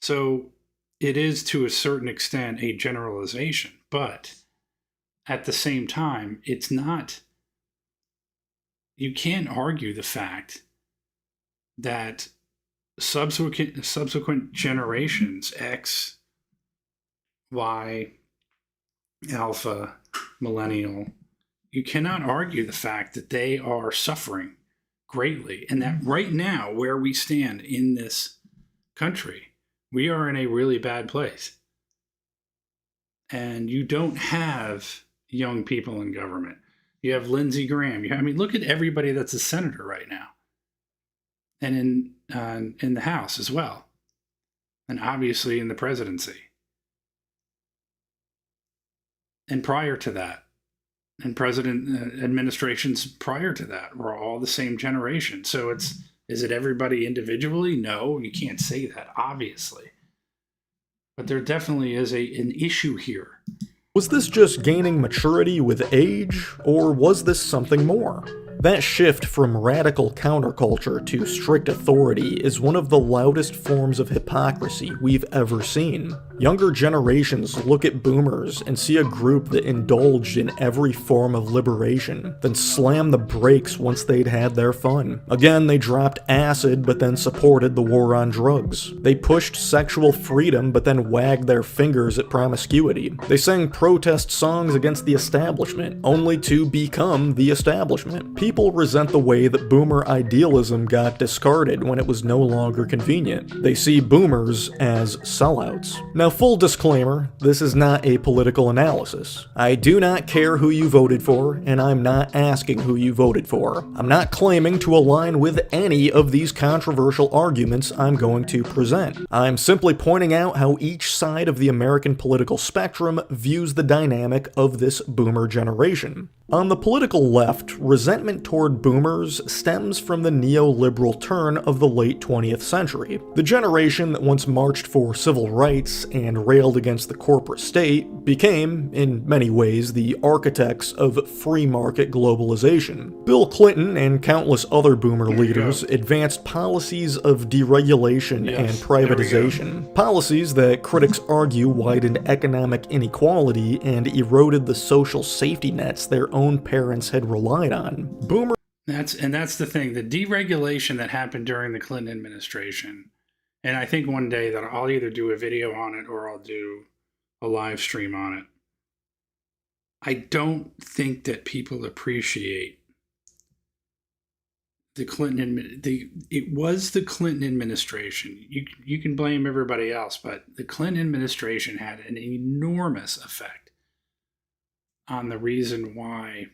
So it is to a certain extent a generalization, but at the same time, it's not, you can't argue the fact that subsequent generations, X, Y, Alpha, Millennial, you cannot argue the fact that they are suffering greatly. And that right now, where we stand in this country, We are in a really bad place. And you don't have young people in government. You have Lindsey Graham. Look at everybody that's a senator right now. And in the House as well. And obviously in the presidency. And prior to that, and president administrations prior to that were all the same generation. So is it everybody individually? No, you can't say that, obviously. But there definitely is an issue here. Was this just gaining maturity with age, or was this something more? That shift from radical counterculture to strict authority is one of the loudest forms of hypocrisy we've ever seen. Younger generations look at boomers and see a group that indulged in every form of liberation, then slammed the brakes once they'd had their fun. Again, they dropped acid but then supported the war on drugs. They pushed sexual freedom but then wagged their fingers at promiscuity. They sang protest songs against the establishment, only to become the establishment. People resent the way that boomer idealism got discarded when it was no longer convenient. They see boomers as sellouts. Now, full disclaimer, this is not a political analysis. I do not care who you voted for, and I'm not asking who you voted for. I'm not claiming to align with any of these controversial arguments I'm going to present. I'm simply pointing out how each side of the American political spectrum views the dynamic of this boomer generation. On the political left, resentment toward boomers stems from the neoliberal turn of the late 20th century. The generation that once marched for civil rights and railed against the corporate state became, in many ways, the architects of free market globalization. Bill Clinton and countless other boomer leaders advanced policies of deregulation and privatization. Policies that critics argue widened economic inequality and eroded the social safety nets their own parents had relied on. Boomer. That's the thing. The deregulation that happened during the Clinton administration, and I think one day that I'll either do a video on it or I'll do a live stream on it. I don't think that people appreciate the Clinton. It was the Clinton administration. You can blame everybody else, but the Clinton administration had an enormous effect on the reason why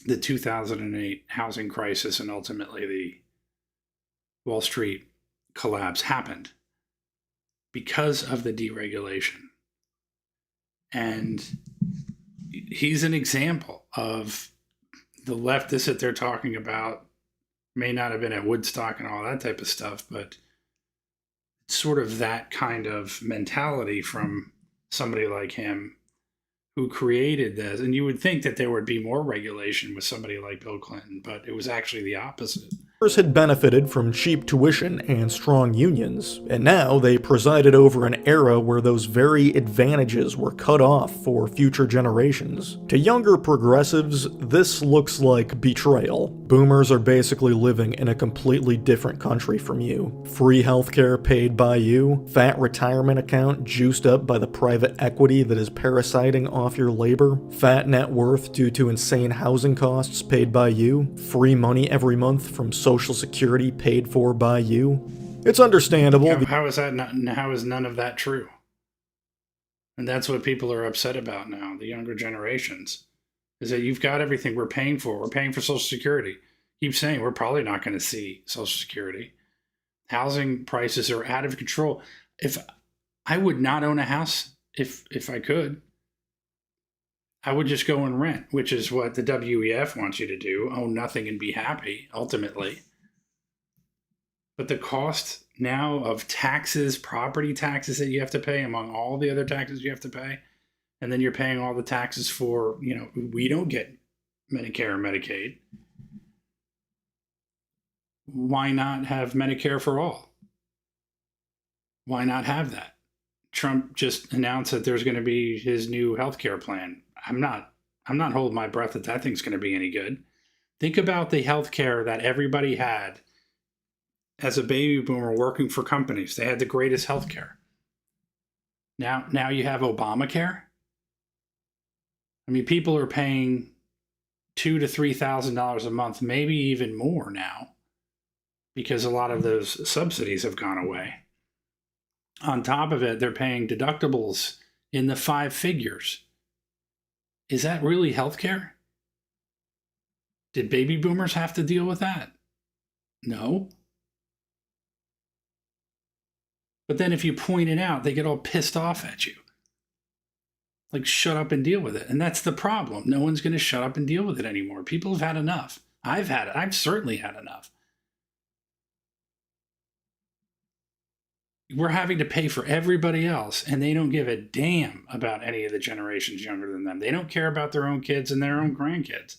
the 2008 housing crisis and ultimately the Wall Street collapse happened, because of the deregulation. And he's an example of the leftists that they're talking about may not have been at Woodstock and all that type of stuff, but it's sort of that kind of mentality from somebody like him who created this. And you would think that there would be more regulation with somebody like Bill Clinton, but it was actually the opposite. Had benefited from cheap tuition and strong unions, and now they presided over an era where those very advantages were cut off for future generations. To younger progressives, this looks like betrayal. Boomers are basically living in a completely different country from you. Free healthcare paid by you, fat retirement account juiced up by the private equity that is parasiting off your labor, fat net worth due to insane housing costs paid by you, free money every month from Social Security paid for by you. It's understandable. How is none of that true? And that's what people are upset about now, the younger generations, is that you've got everything we're paying for. We're paying for Social Security. Keep saying we're probably not going to see Social Security. Housing prices are out of control. If I would not own a house, if I could, I would just go and rent, which is what the WEF wants you to do. Own nothing and be happy, ultimately. But the cost now of taxes, property taxes that you have to pay among all the other taxes you have to pay, and then you're paying all the taxes for, we don't get Medicare or Medicaid. Why not have Medicare for all? Why not have that? Trump just announced that there's going to be his new healthcare plan. I'm not holding my breath that thing's going to be any good. Think about the healthcare that everybody had as a baby boomer working for companies. They had the greatest healthcare. Now you have Obamacare. I mean, people are paying $2,000 to $3,000 a month, maybe even more now, because a lot of those subsidies have gone away. On top of it, they're paying deductibles in the 5 figures. Is that really healthcare? Did baby boomers have to deal with that? No. But then if you point it out, they get all pissed off at you. Like, shut up and deal with it. And that's the problem. No one's going to shut up and deal with it anymore. People have had enough. I've had it. I've certainly had enough. We're having to pay for everybody else, and they don't give a damn about any of the generations younger than them. They don't care about their own kids and their own grandkids.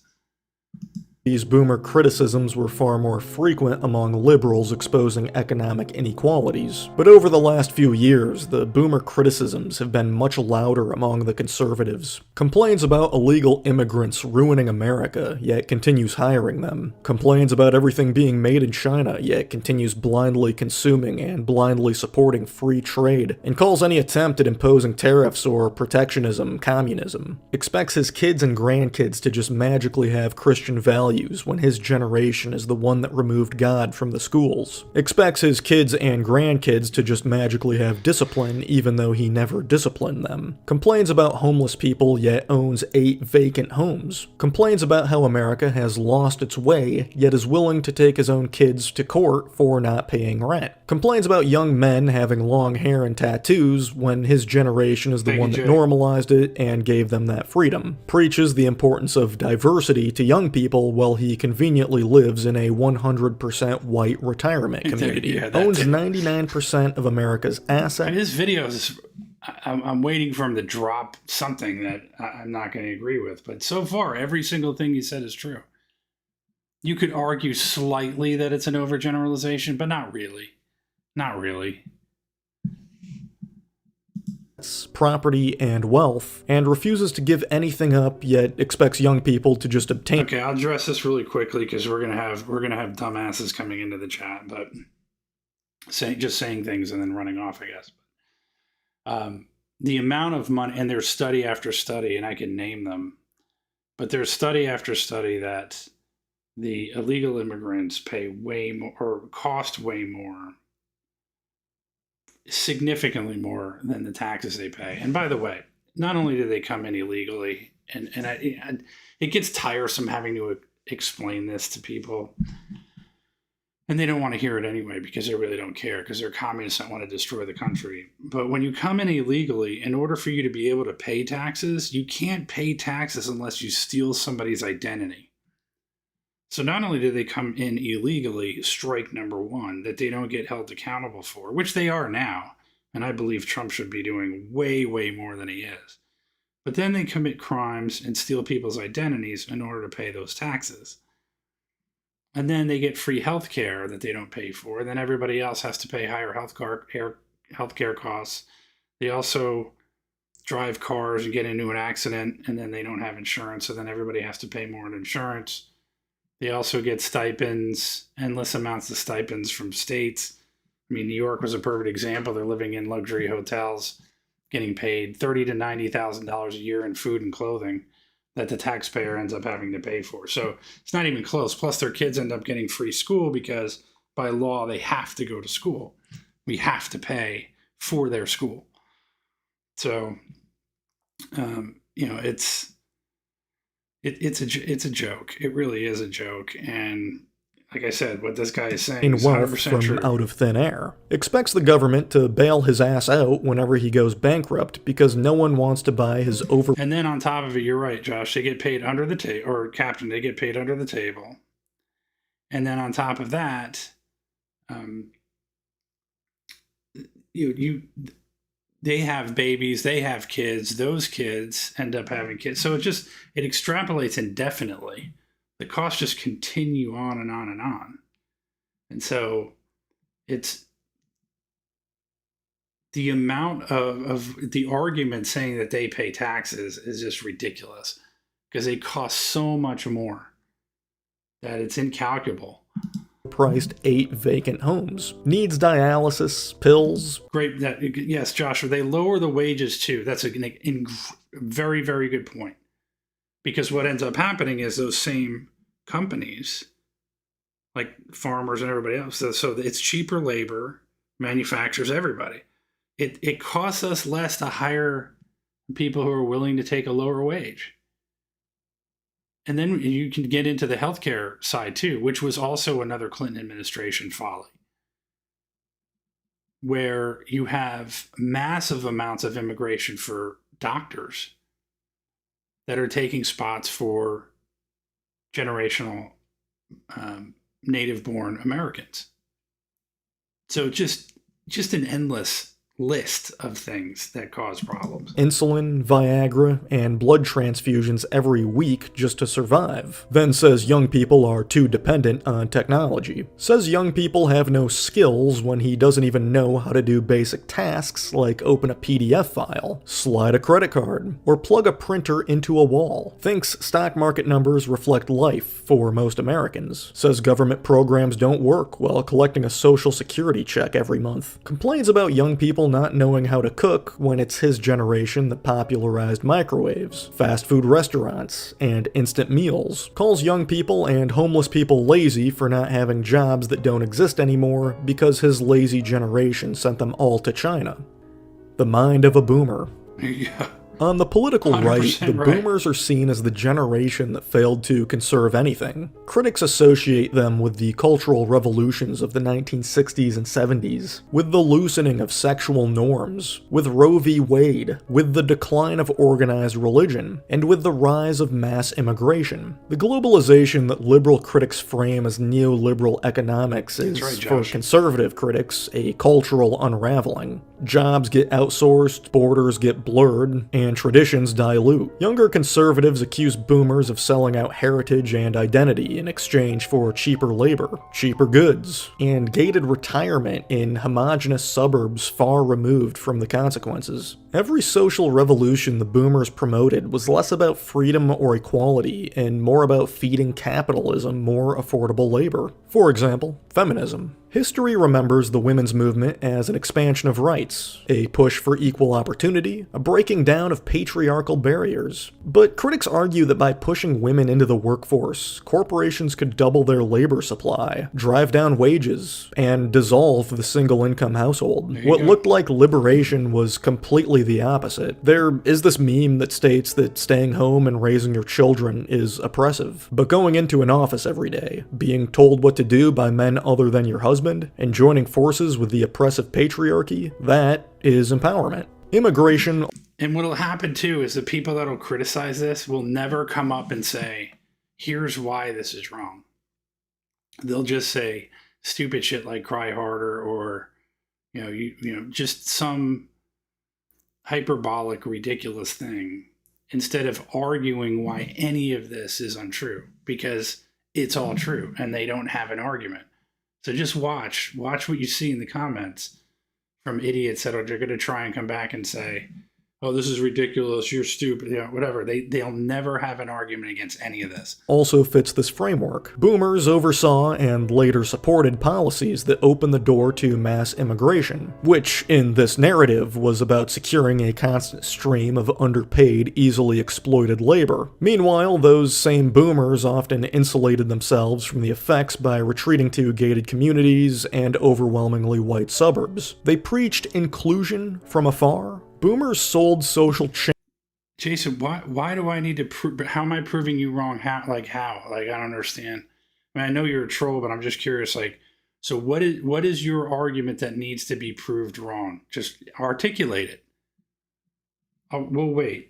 These boomer criticisms were far more frequent among liberals exposing economic inequalities, but over the last few years, the boomer criticisms have been much louder among the conservatives. Complains about illegal immigrants ruining America, yet continues hiring them. Complains about everything being made in China, yet continues blindly consuming and blindly supporting free trade, and calls any attempt at imposing tariffs or protectionism communism. Expects his kids and grandkids to just magically have Christian values when his generation is the one that removed God from the schools. Expects his kids and grandkids to just magically have discipline even though he never disciplined them. Complains about homeless people yet owns 8 vacant homes. Complains about how America has lost its way yet is willing to take his own kids to court for not paying rent. Complains about young men having long hair and tattoos when his generation is the one that normalized it and gave them that freedom. Preaches the importance of diversity to young people while he conveniently lives in a 100% white retirement community. Owns 99% of America's assets. And his videos, I'm waiting for him to drop something that I'm not going to agree with. But so far, every single thing he said is true. You could argue slightly that it's an overgeneralization, but not really. Not really. Property and wealth, and refuses to give anything up, yet expects young people to just obtain. Okay, I'll address this really quickly because we're gonna have dumbasses coming into the chat, but just saying things and then running off, I guess. The amount of money, and there's study after study, and I can name them, but there's study after study that the illegal immigrants pay way more or cost way more, significantly more than the taxes they pay. And by the way, not only do they come in illegally, and it gets tiresome having to explain this to people, and they don't want to hear it anyway because they really don't care because they're communists that want to destroy the country. But when you come in illegally, in order for you to be able to pay taxes, you can't pay taxes unless you steal somebody's identity. So not only do they come in illegally, strike number one, that they don't get held accountable for, which they are now, and I believe Trump should be doing way, way more than he is. But then they commit crimes and steal people's identities in order to pay those taxes. And then they get free health care that they don't pay for. Then everybody else has to pay higher health care costs. They also drive cars and get into an accident, and then they don't have insurance, so then everybody has to pay more in insurance. They also get stipends, endless amounts of stipends from states. I mean, New York was a perfect example. They're living in luxury hotels, getting paid $30,000 to $90,000 a year in food and clothing that the taxpayer ends up having to pay for. So it's not even close. Plus, their kids end up getting free school because by law, they have to go to school. We have to pay for their school. So, it's a joke. It really is a joke. And like I said, what this guy is saying in is wealth 100% from true. out of thin air. Expects the government to bail his ass out whenever he goes bankrupt because no one wants to buy his over. And then on top of it, you're right, Josh, they get paid under the table, or Captain, they get paid under the table. And then on top of that, they have babies, they have kids, those kids end up having kids. So it extrapolates indefinitely. The costs just continue on and on and on. And so it's the amount of the argument saying that they pay taxes is just ridiculous because they cost so much more that it's incalculable. Priced 8 vacant homes. Needs dialysis, pills. Great. Yes, Joshua, they lower the wages too. That's a very, very good point. Because what ends up happening is those same companies, like farmers and everybody else, so it's cheaper labor, manufacturers, everybody. it costs us less to hire people who are willing to take a lower wage. And then you can get into the healthcare side too, which was also another Clinton administration folly, where you have massive amounts of immigration for doctors that are taking spots for generational native-born Americans. So just an endless list of things that cause problems. Insulin, Viagra, and blood transfusions every week just to survive. Then says young people are too dependent on technology. Says young people have no skills when he doesn't even know how to do basic tasks like open a PDF file, slide a credit card, or plug a printer into a wall. Thinks stock market numbers reflect life for most Americans. Says government programs don't work while collecting a social security check every month. Complains about young people not knowing how to cook when it's his generation that popularized microwaves, fast food restaurants, and instant meals. Calls young people and homeless people lazy for not having jobs that don't exist anymore because his lazy generation sent them all to China. The mind of a boomer. Yeah. On the political right, the right. boomers are seen as the generation that failed to conserve anything. Critics associate them with the cultural revolutions of the 1960s and 70s, with the loosening of sexual norms, with Roe v. Wade, with the decline of organized religion, and with the rise of mass immigration. The globalization that liberal critics frame as neoliberal economics is, right, for Josh. conservative critics, a cultural unraveling. Jobs get outsourced, borders get blurred, and traditions dilute. Younger conservatives accuse boomers of selling out heritage and identity in exchange for cheaper labor, cheaper goods, and gated retirement in homogenous suburbs far removed from the consequences. Every social revolution the boomers promoted was less about freedom or equality and more about feeding capitalism more affordable labor. For example, feminism. History remembers the women's movement as an expansion of rights, a push for equal opportunity, a breaking down of patriarchal barriers. But critics argue that by pushing women into the workforce, corporations could double their labor supply, drive down wages, and dissolve the single-income household. What looked like liberation was completely the opposite. There is this meme that states that staying home and raising your children is oppressive, but going into an office every day, being told what to do by men other than your husband, and joining forces with the oppressive patriarchy, that is empowerment. Immigration. And what'll happen too is the people that'll criticize this will never come up and say, here's why this is wrong. They'll just say stupid shit like cry harder or, just some hyperbolic, ridiculous thing instead of arguing why any of this is untrue, because it's all true and they don't have an argument. So just watch what you see in the comments from idiots that are going to try and come back and say, oh, this is ridiculous, you're stupid, whatever. They'll never have an argument against any of this. Also fits this framework. Boomers oversaw and later supported policies that opened the door to mass immigration, which, in this narrative, was about securing a constant stream of underpaid, easily exploited labor. Meanwhile, those same boomers often insulated themselves from the effects by retreating to gated communities and overwhelmingly white suburbs. They preached inclusion from afar. Boomers sold social change. Jason, why do I need to prove? How am I proving you wrong? How? Like, I don't understand. I mean, I know you're a troll, but I'm just curious. Like, so what is your argument that needs to be proved wrong? Just articulate it. We'll wait.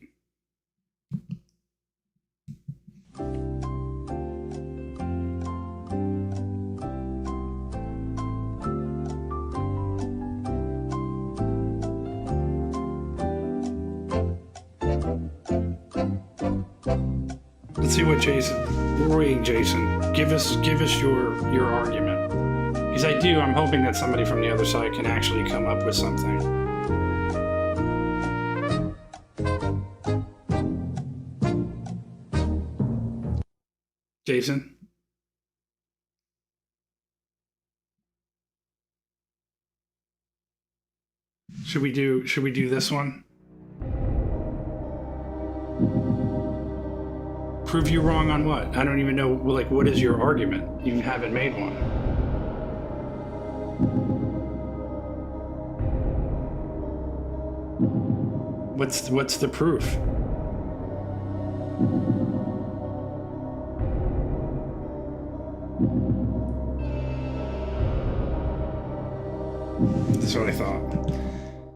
Let's see what we're waiting, Jason. Give us your argument. Because I'm hoping that somebody from the other side can actually come up with something. Jason? Should we do this one? Prove you wrong on what? I don't even know, like, what is your argument? You haven't made one. What's the proof? That's what I thought.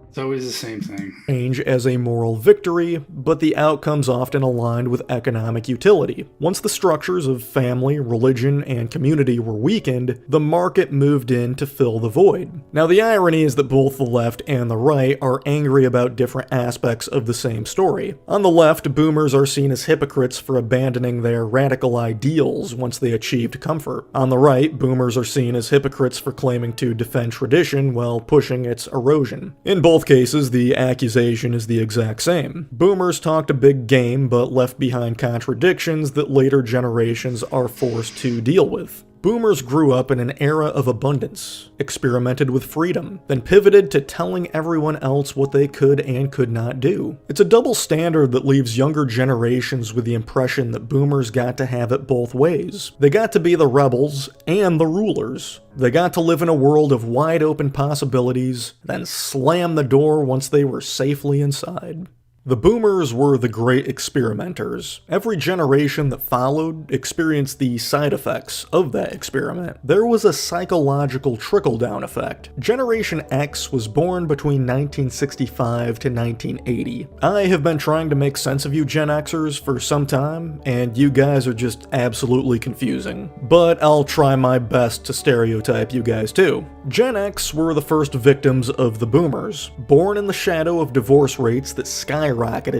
It's always the same thing. Change as a moral victory, but the outcomes often aligned with economic utility. Once the structures of family, religion, and community were weakened, the market moved in to fill the void. Now, the irony is that both the left and the right are angry about different aspects of the same story. On the left, boomers are seen as hypocrites for abandoning their radical ideals once they achieved comfort. On the right, boomers are seen as hypocrites for claiming to defend tradition while pushing its erosion. In both cases, the accusation is the exact same. Boomers talked a big game, but left behind contradictions that later generations are forced to deal with. Boomers grew up in an era of abundance, experimented with freedom, then pivoted to telling everyone else what they could and could not do. It's a double standard that leaves younger generations with the impression that boomers got to have it both ways. They got to be the rebels and the rulers. They got to live in a world of wide open possibilities, then slam the door once they were safely inside. The boomers were the great experimenters. Every generation that followed experienced the side effects of that experiment. There was a psychological trickle-down effect. Generation X was born between 1965 to 1980. I have been trying to make sense of you Gen Xers for some time, and you guys are just absolutely confusing. But I'll try my best to stereotype you guys too. Gen X were the first victims of the boomers. Born in the shadow of divorce rates that skyrocketed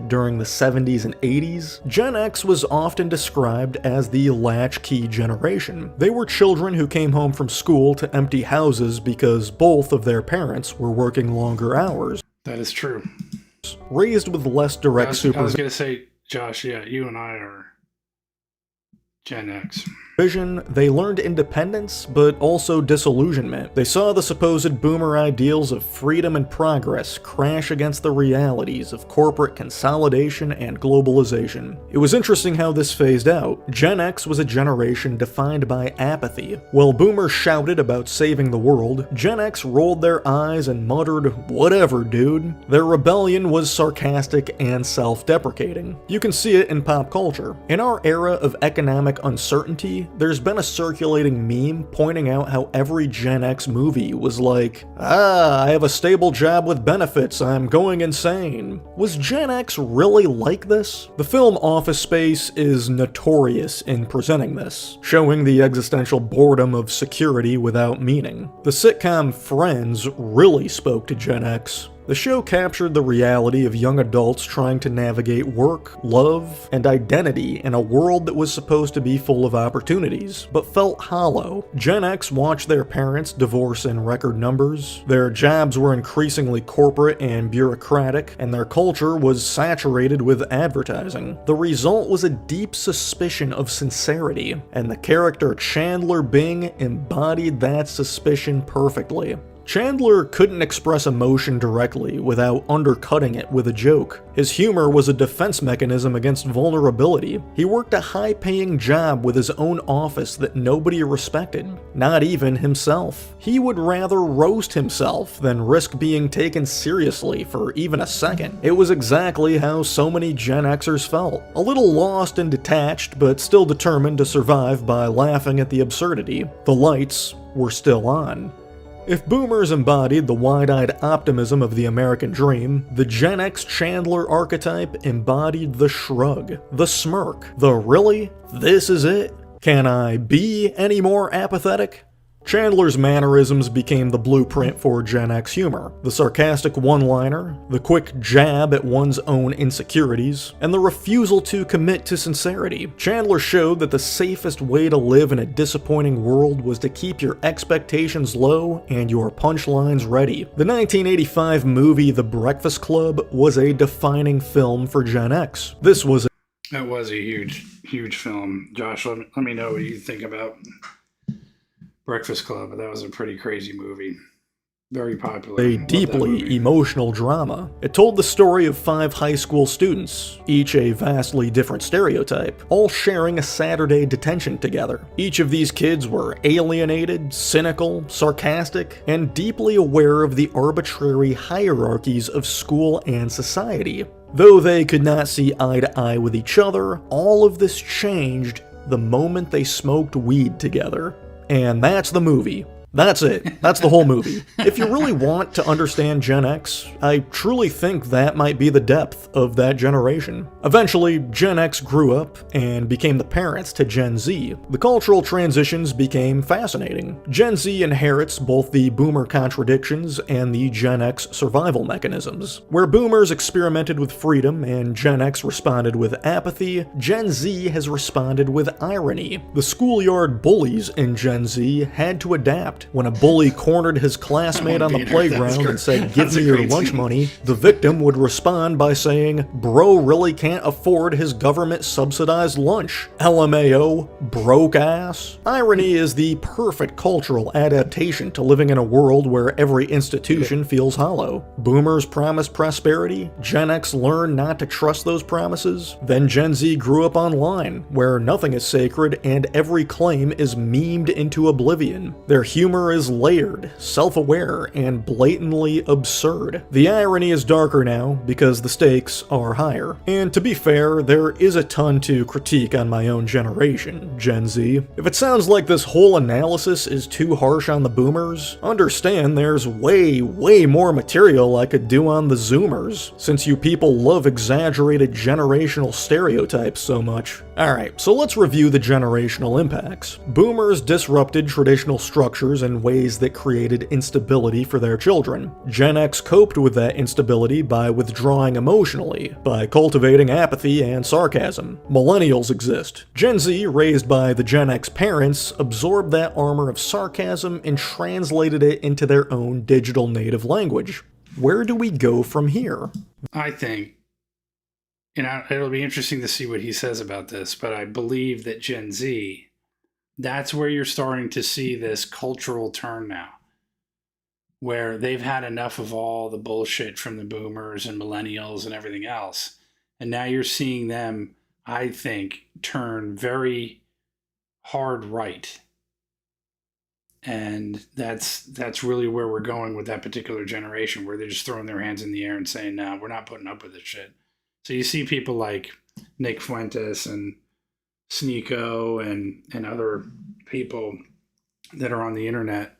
during the 70s and 80s, Gen X was often described as the latchkey generation. They were children who came home from school to empty houses because both of their parents were working longer hours. That is true. Raised with less direct I was supervision. going to say, Josh, yeah, you and I are Gen X. They learned independence, but also disillusionment. They saw the supposed boomer ideals of freedom and progress crash against the realities of corporate consolidation and globalization. It was interesting how this phased out. Gen X was a generation defined by apathy. While boomers shouted about saving the world, Gen X rolled their eyes and muttered, "Whatever, dude." Their rebellion was sarcastic and self-deprecating. You can see it in pop culture. In our era of economic uncertainty, there's been a circulating meme pointing out how every Gen X movie was like, I have a stable job with benefits, I'm going insane. Was Gen X really like this? The film Office Space is notorious in presenting this, showing the existential boredom of security without meaning. The sitcom Friends really spoke to Gen X. The show captured the reality of young adults trying to navigate work, love, and identity in a world that was supposed to be full of opportunities, but felt hollow. Gen X watched their parents divorce in record numbers, their jobs were increasingly corporate and bureaucratic, and their culture was saturated with advertising. The result was a deep suspicion of sincerity, and the character Chandler Bing embodied that suspicion perfectly. Chandler couldn't express emotion directly without undercutting it with a joke. His humor was a defense mechanism against vulnerability. He worked a high-paying job with his own office that nobody respected, not even himself. He would rather roast himself than risk being taken seriously for even a second. It was exactly how so many Gen Xers felt. A little lost and detached, but still determined to survive by laughing at the absurdity. The lights were still on. If boomers embodied the wide-eyed optimism of the American dream, the Gen X Chandler archetype embodied the shrug, the smirk, the really? This is it? Can I be any more apathetic? Chandler's mannerisms became the blueprint for Gen X humor. The sarcastic one-liner, the quick jab at one's own insecurities, and the refusal to commit to sincerity. Chandler showed that the safest way to live in a disappointing world was to keep your expectations low and your punchlines ready. The 1985 movie The Breakfast Club was a defining film for Gen X. That was a huge film. Josh, let me know what you think about Breakfast Club. That was a pretty crazy movie. Very popular. A Love that deeply movie. emotional drama. It told the story of 5 high school students, each a vastly different stereotype, all sharing a Saturday detention together. Each of these kids were alienated, cynical, sarcastic, and deeply aware of the arbitrary hierarchies of school and society. Though they could not see eye to eye with each other, all of this changed the moment they smoked weed together. And that's the movie. That's it. That's the whole movie. If you really want to understand Gen X, I truly think that might be the depth of that generation. Eventually, Gen X grew up and became the parents to Gen Z. The cultural transitions became fascinating. Gen Z inherits both the boomer contradictions and the Gen X survival mechanisms. Where boomers experimented with freedom and Gen X responded with apathy, Gen Z has responded with irony. The schoolyard bullies in Gen Z had to adapt. When a bully cornered his classmate on the playground and said, "Give me your lunch money," the victim would respond by saying, "Bro really can't afford his government-subsidized lunch. LMAO, broke ass." Irony is the perfect cultural adaptation to living in a world where every institution feels hollow. Boomers promised prosperity, Gen X learned not to trust those promises, then Gen Z grew up online, where nothing is sacred and every claim is memed into oblivion. Their humor is layered, self-aware, and blatantly absurd. The irony is darker now because the stakes are higher. And to be fair, there is a ton to critique on my own generation, Gen Z. If it sounds like this whole analysis is too harsh on the boomers, understand there's way more material I could do on the zoomers, since you people love exaggerated generational stereotypes so much. Alright, so let's review the generational impacts. Boomers disrupted traditional structures in ways that created instability for their children. Gen X coped with that instability by withdrawing emotionally, by cultivating apathy and sarcasm. Millennials exist. Gen Z, raised by the Gen X parents, absorbed that armor of sarcasm and translated it into their own digital native language. Where do we go from here? I think, it'll be interesting to see what he says about this, but I believe that Gen Z, that's where you're starting to see this cultural turn now, where they've had enough of all the bullshit from the boomers and millennials and everything else. And now you're seeing them, I think, turn very hard right. And that's really where we're going with that particular generation, where they're just throwing their hands in the air and saying, "No, we're not putting up with this shit." So you see people like Nick Fuentes and Sneeko and other people that are on the internet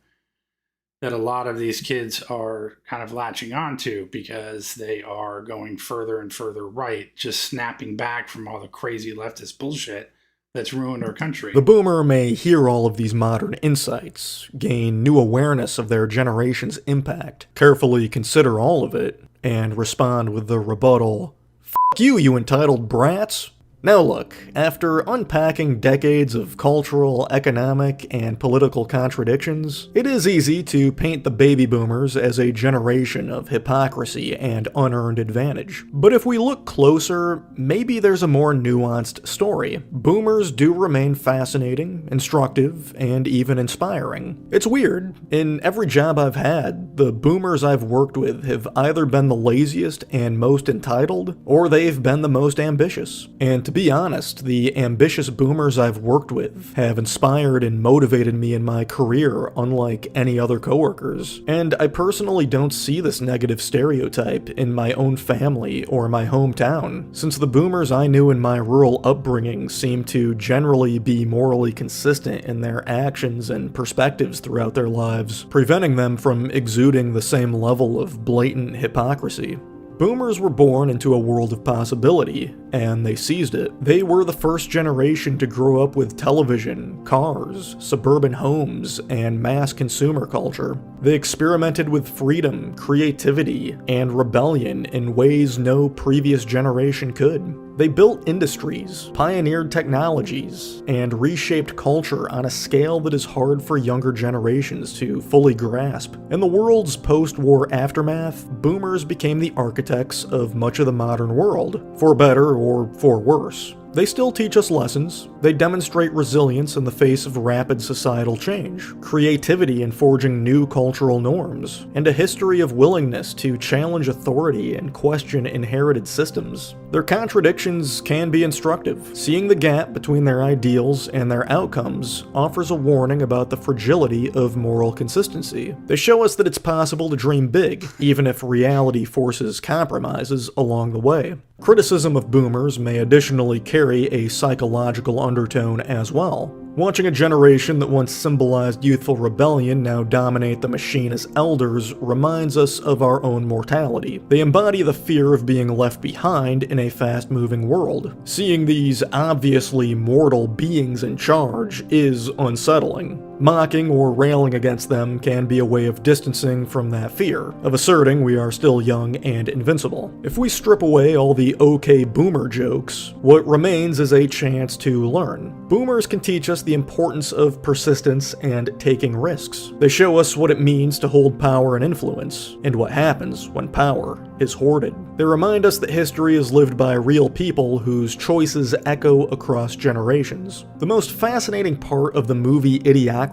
that a lot of these kids are kind of latching onto because they are going further and further right, just snapping back from all the crazy leftist bullshit that's ruined our country. The boomer may hear all of these modern insights, gain new awareness of their generation's impact, carefully consider all of it, and respond with the rebuttal, "F*** you, you entitled brats." Now look, after unpacking decades of cultural, economic, and political contradictions, it is easy to paint the baby boomers as a generation of hypocrisy and unearned advantage. But if we look closer, maybe there's a more nuanced story. Boomers do remain fascinating, instructive, and even inspiring. It's weird. In every job I've had, the boomers I've worked with have either been the laziest and most entitled, or they've been the most ambitious. And to be honest, the ambitious boomers I've worked with have inspired and motivated me in my career unlike any other coworkers. And I personally don't see this negative stereotype in my own family or my hometown, since the boomers I knew in my rural upbringing seem to generally be morally consistent in their actions and perspectives throughout their lives, preventing them from exuding the same level of blatant hypocrisy. Boomers were born into a world of possibility, and they seized it. They were the first generation to grow up with television, cars, suburban homes, and mass consumer culture. They experimented with freedom, creativity, and rebellion in ways no previous generation could. They built industries, pioneered technologies, and reshaped culture on a scale that is hard for younger generations to fully grasp. In the world's post-war aftermath, boomers became the architects of much of the modern world, for better or for worse. They still teach us lessons. They demonstrate resilience in the face of rapid societal change, creativity in forging new cultural norms, and a history of willingness to challenge authority and question inherited systems. Their contradictions can be instructive. Seeing the gap between their ideals and their outcomes offers a warning about the fragility of moral consistency. They show us that it's possible to dream big, even if reality forces compromises along the way. Criticism of boomers may additionally carry a psychological undertone as well. Watching a generation that once symbolized youthful rebellion now dominate the machine as elders reminds us of our own mortality. They embody the fear of being left behind in a fast-moving world. Seeing these obviously mortal beings in charge is unsettling. Mocking or railing against them can be a way of distancing from that fear, of asserting we are still young and invincible. If we strip away all the okay boomer jokes, what remains is a chance to learn. Boomers can teach us the importance of persistence and taking risks. They show us what it means to hold power and influence, and what happens when power is hoarded. They remind us that history is lived by real people whose choices echo across generations. The most fascinating part of the movie Idiocracy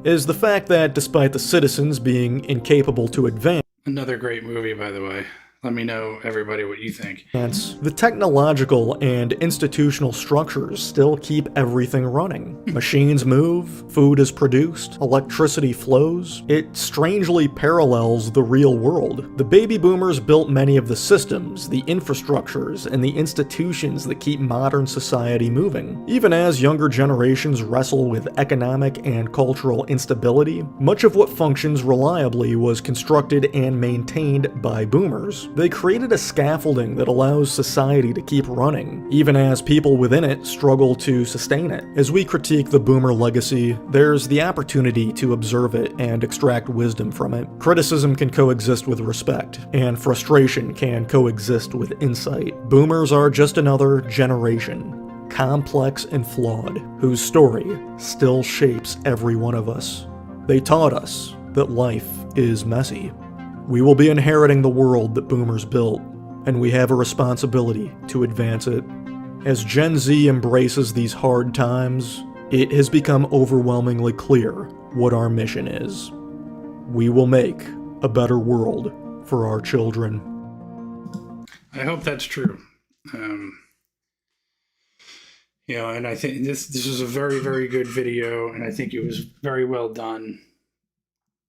is the fact that despite the citizens being incapable to advance, Another great movie, by the way. Let me know, everybody, what you think. the technological and institutional structures still keep everything running. Machines move, food is produced, electricity flows. It strangely parallels the real world. The baby boomers built many of the systems, the infrastructures, and the institutions that keep modern society moving. Even as younger generations wrestle with economic and cultural instability, much of what functions reliably was constructed and maintained by boomers. They created a scaffolding that allows society to keep running, even as people within it struggle to sustain it. As we critique the boomer legacy, there's the opportunity to observe it and extract wisdom from it. Criticism can coexist with respect, and frustration can coexist with insight. Boomers are just another generation, complex and flawed, whose story still shapes every one of us. They taught us that life is messy. We will be inheriting the world that boomers built, and we have a responsibility to advance it. As Gen Z embraces these hard times, it has become overwhelmingly clear what our mission is. We will make a better world for our children. I hope that's true. And I think this is a very, very good video, and I think it was very well done.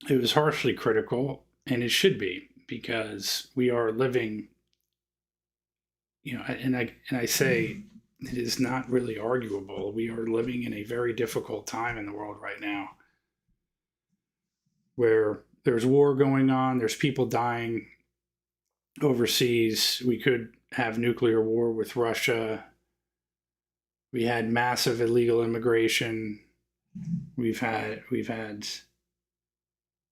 It was harshly critical, and it should be, because we are living, and I say it is not really arguable. We are living in a very difficult time in the world right now, where there's war going on, there's people dying overseas. We could have nuclear war with Russia. We had massive illegal immigration. We've had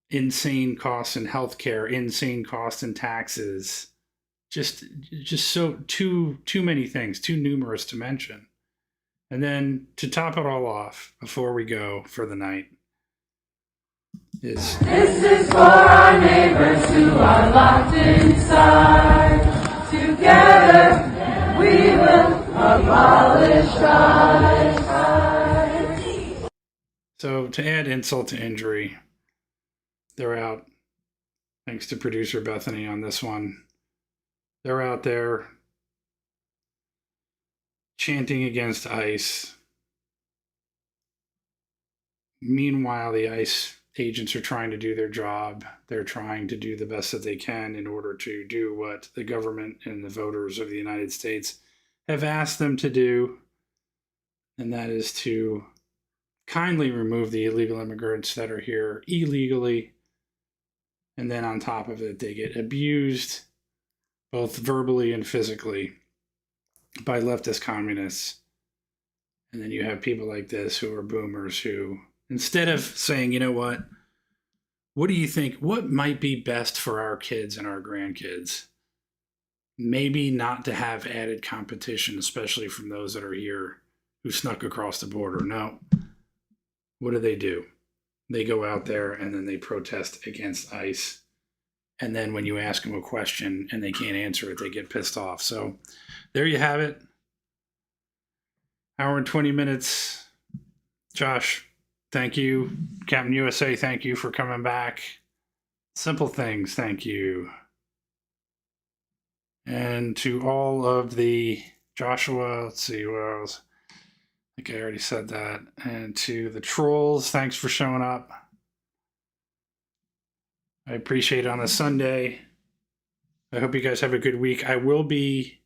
insane costs in healthcare, insane costs in taxes, just so too many things, too numerous to mention. And then to top it all off, before we go for the night, is this is for our neighbors who are locked inside. Together we will abolish crime. So to add insult to injury, they're out, thanks to producer Bethany on this one. They're out there chanting against ICE. Meanwhile, the ICE agents are trying to do their job. They're trying to do the best that they can in order to do what the government and the voters of the United States have asked them to do, and that is to kindly remove the illegal immigrants that are here illegally. And then on top of it, they get abused, both verbally and physically, by leftist communists. And then you have people like this who are boomers who, instead of saying, you know what do you think, what might be best for our kids and our grandkids? Maybe not to have added competition, especially from those that are here who snuck across the border. No. What do? They go out there and then they protest against ICE. And then when you ask them a question and they can't answer it, they get pissed off. So there you have it. Hour and 20 minutes. Josh, thank you. Captain USA, thank you for coming back. Simple Things, thank you. And to all of the Joshua, let's see what else. I think I already said that. And to the trolls, thanks for showing up. I appreciate it on a Sunday. I hope you guys have a good week. I will be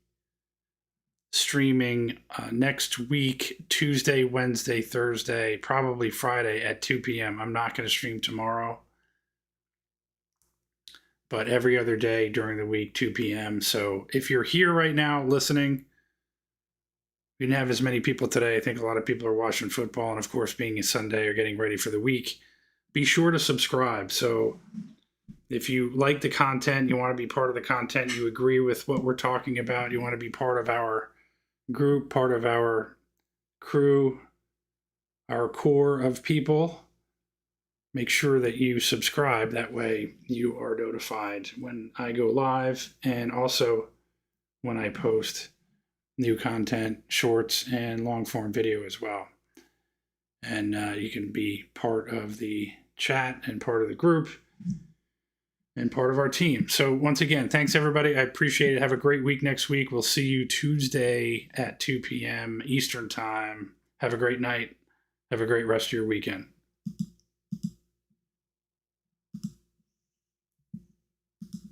streaming next week, Tuesday, Wednesday, Thursday, probably Friday at 2 p.m. I'm not going to stream tomorrow, but every other day during the week, 2 p.m. So if you're here right now listening, we didn't have as many people today. I think a lot of people are watching football, and of course, being a Sunday, are getting ready for the week. Be sure to subscribe. So if you like the content, you want to be part of the content, you agree with what we're talking about, you want to be part of our group, part of our crew, our core of people, make sure that you subscribe. That way you are notified when I go live and also when I post new content, shorts, and long form video as well. And you can be part of the chat and part of the group and part of our team. So once again, thanks everybody. I appreciate it. Have a great week next week. We'll see you Tuesday at 2 p.m. Eastern time. Have a great night. Have a great rest of your weekend.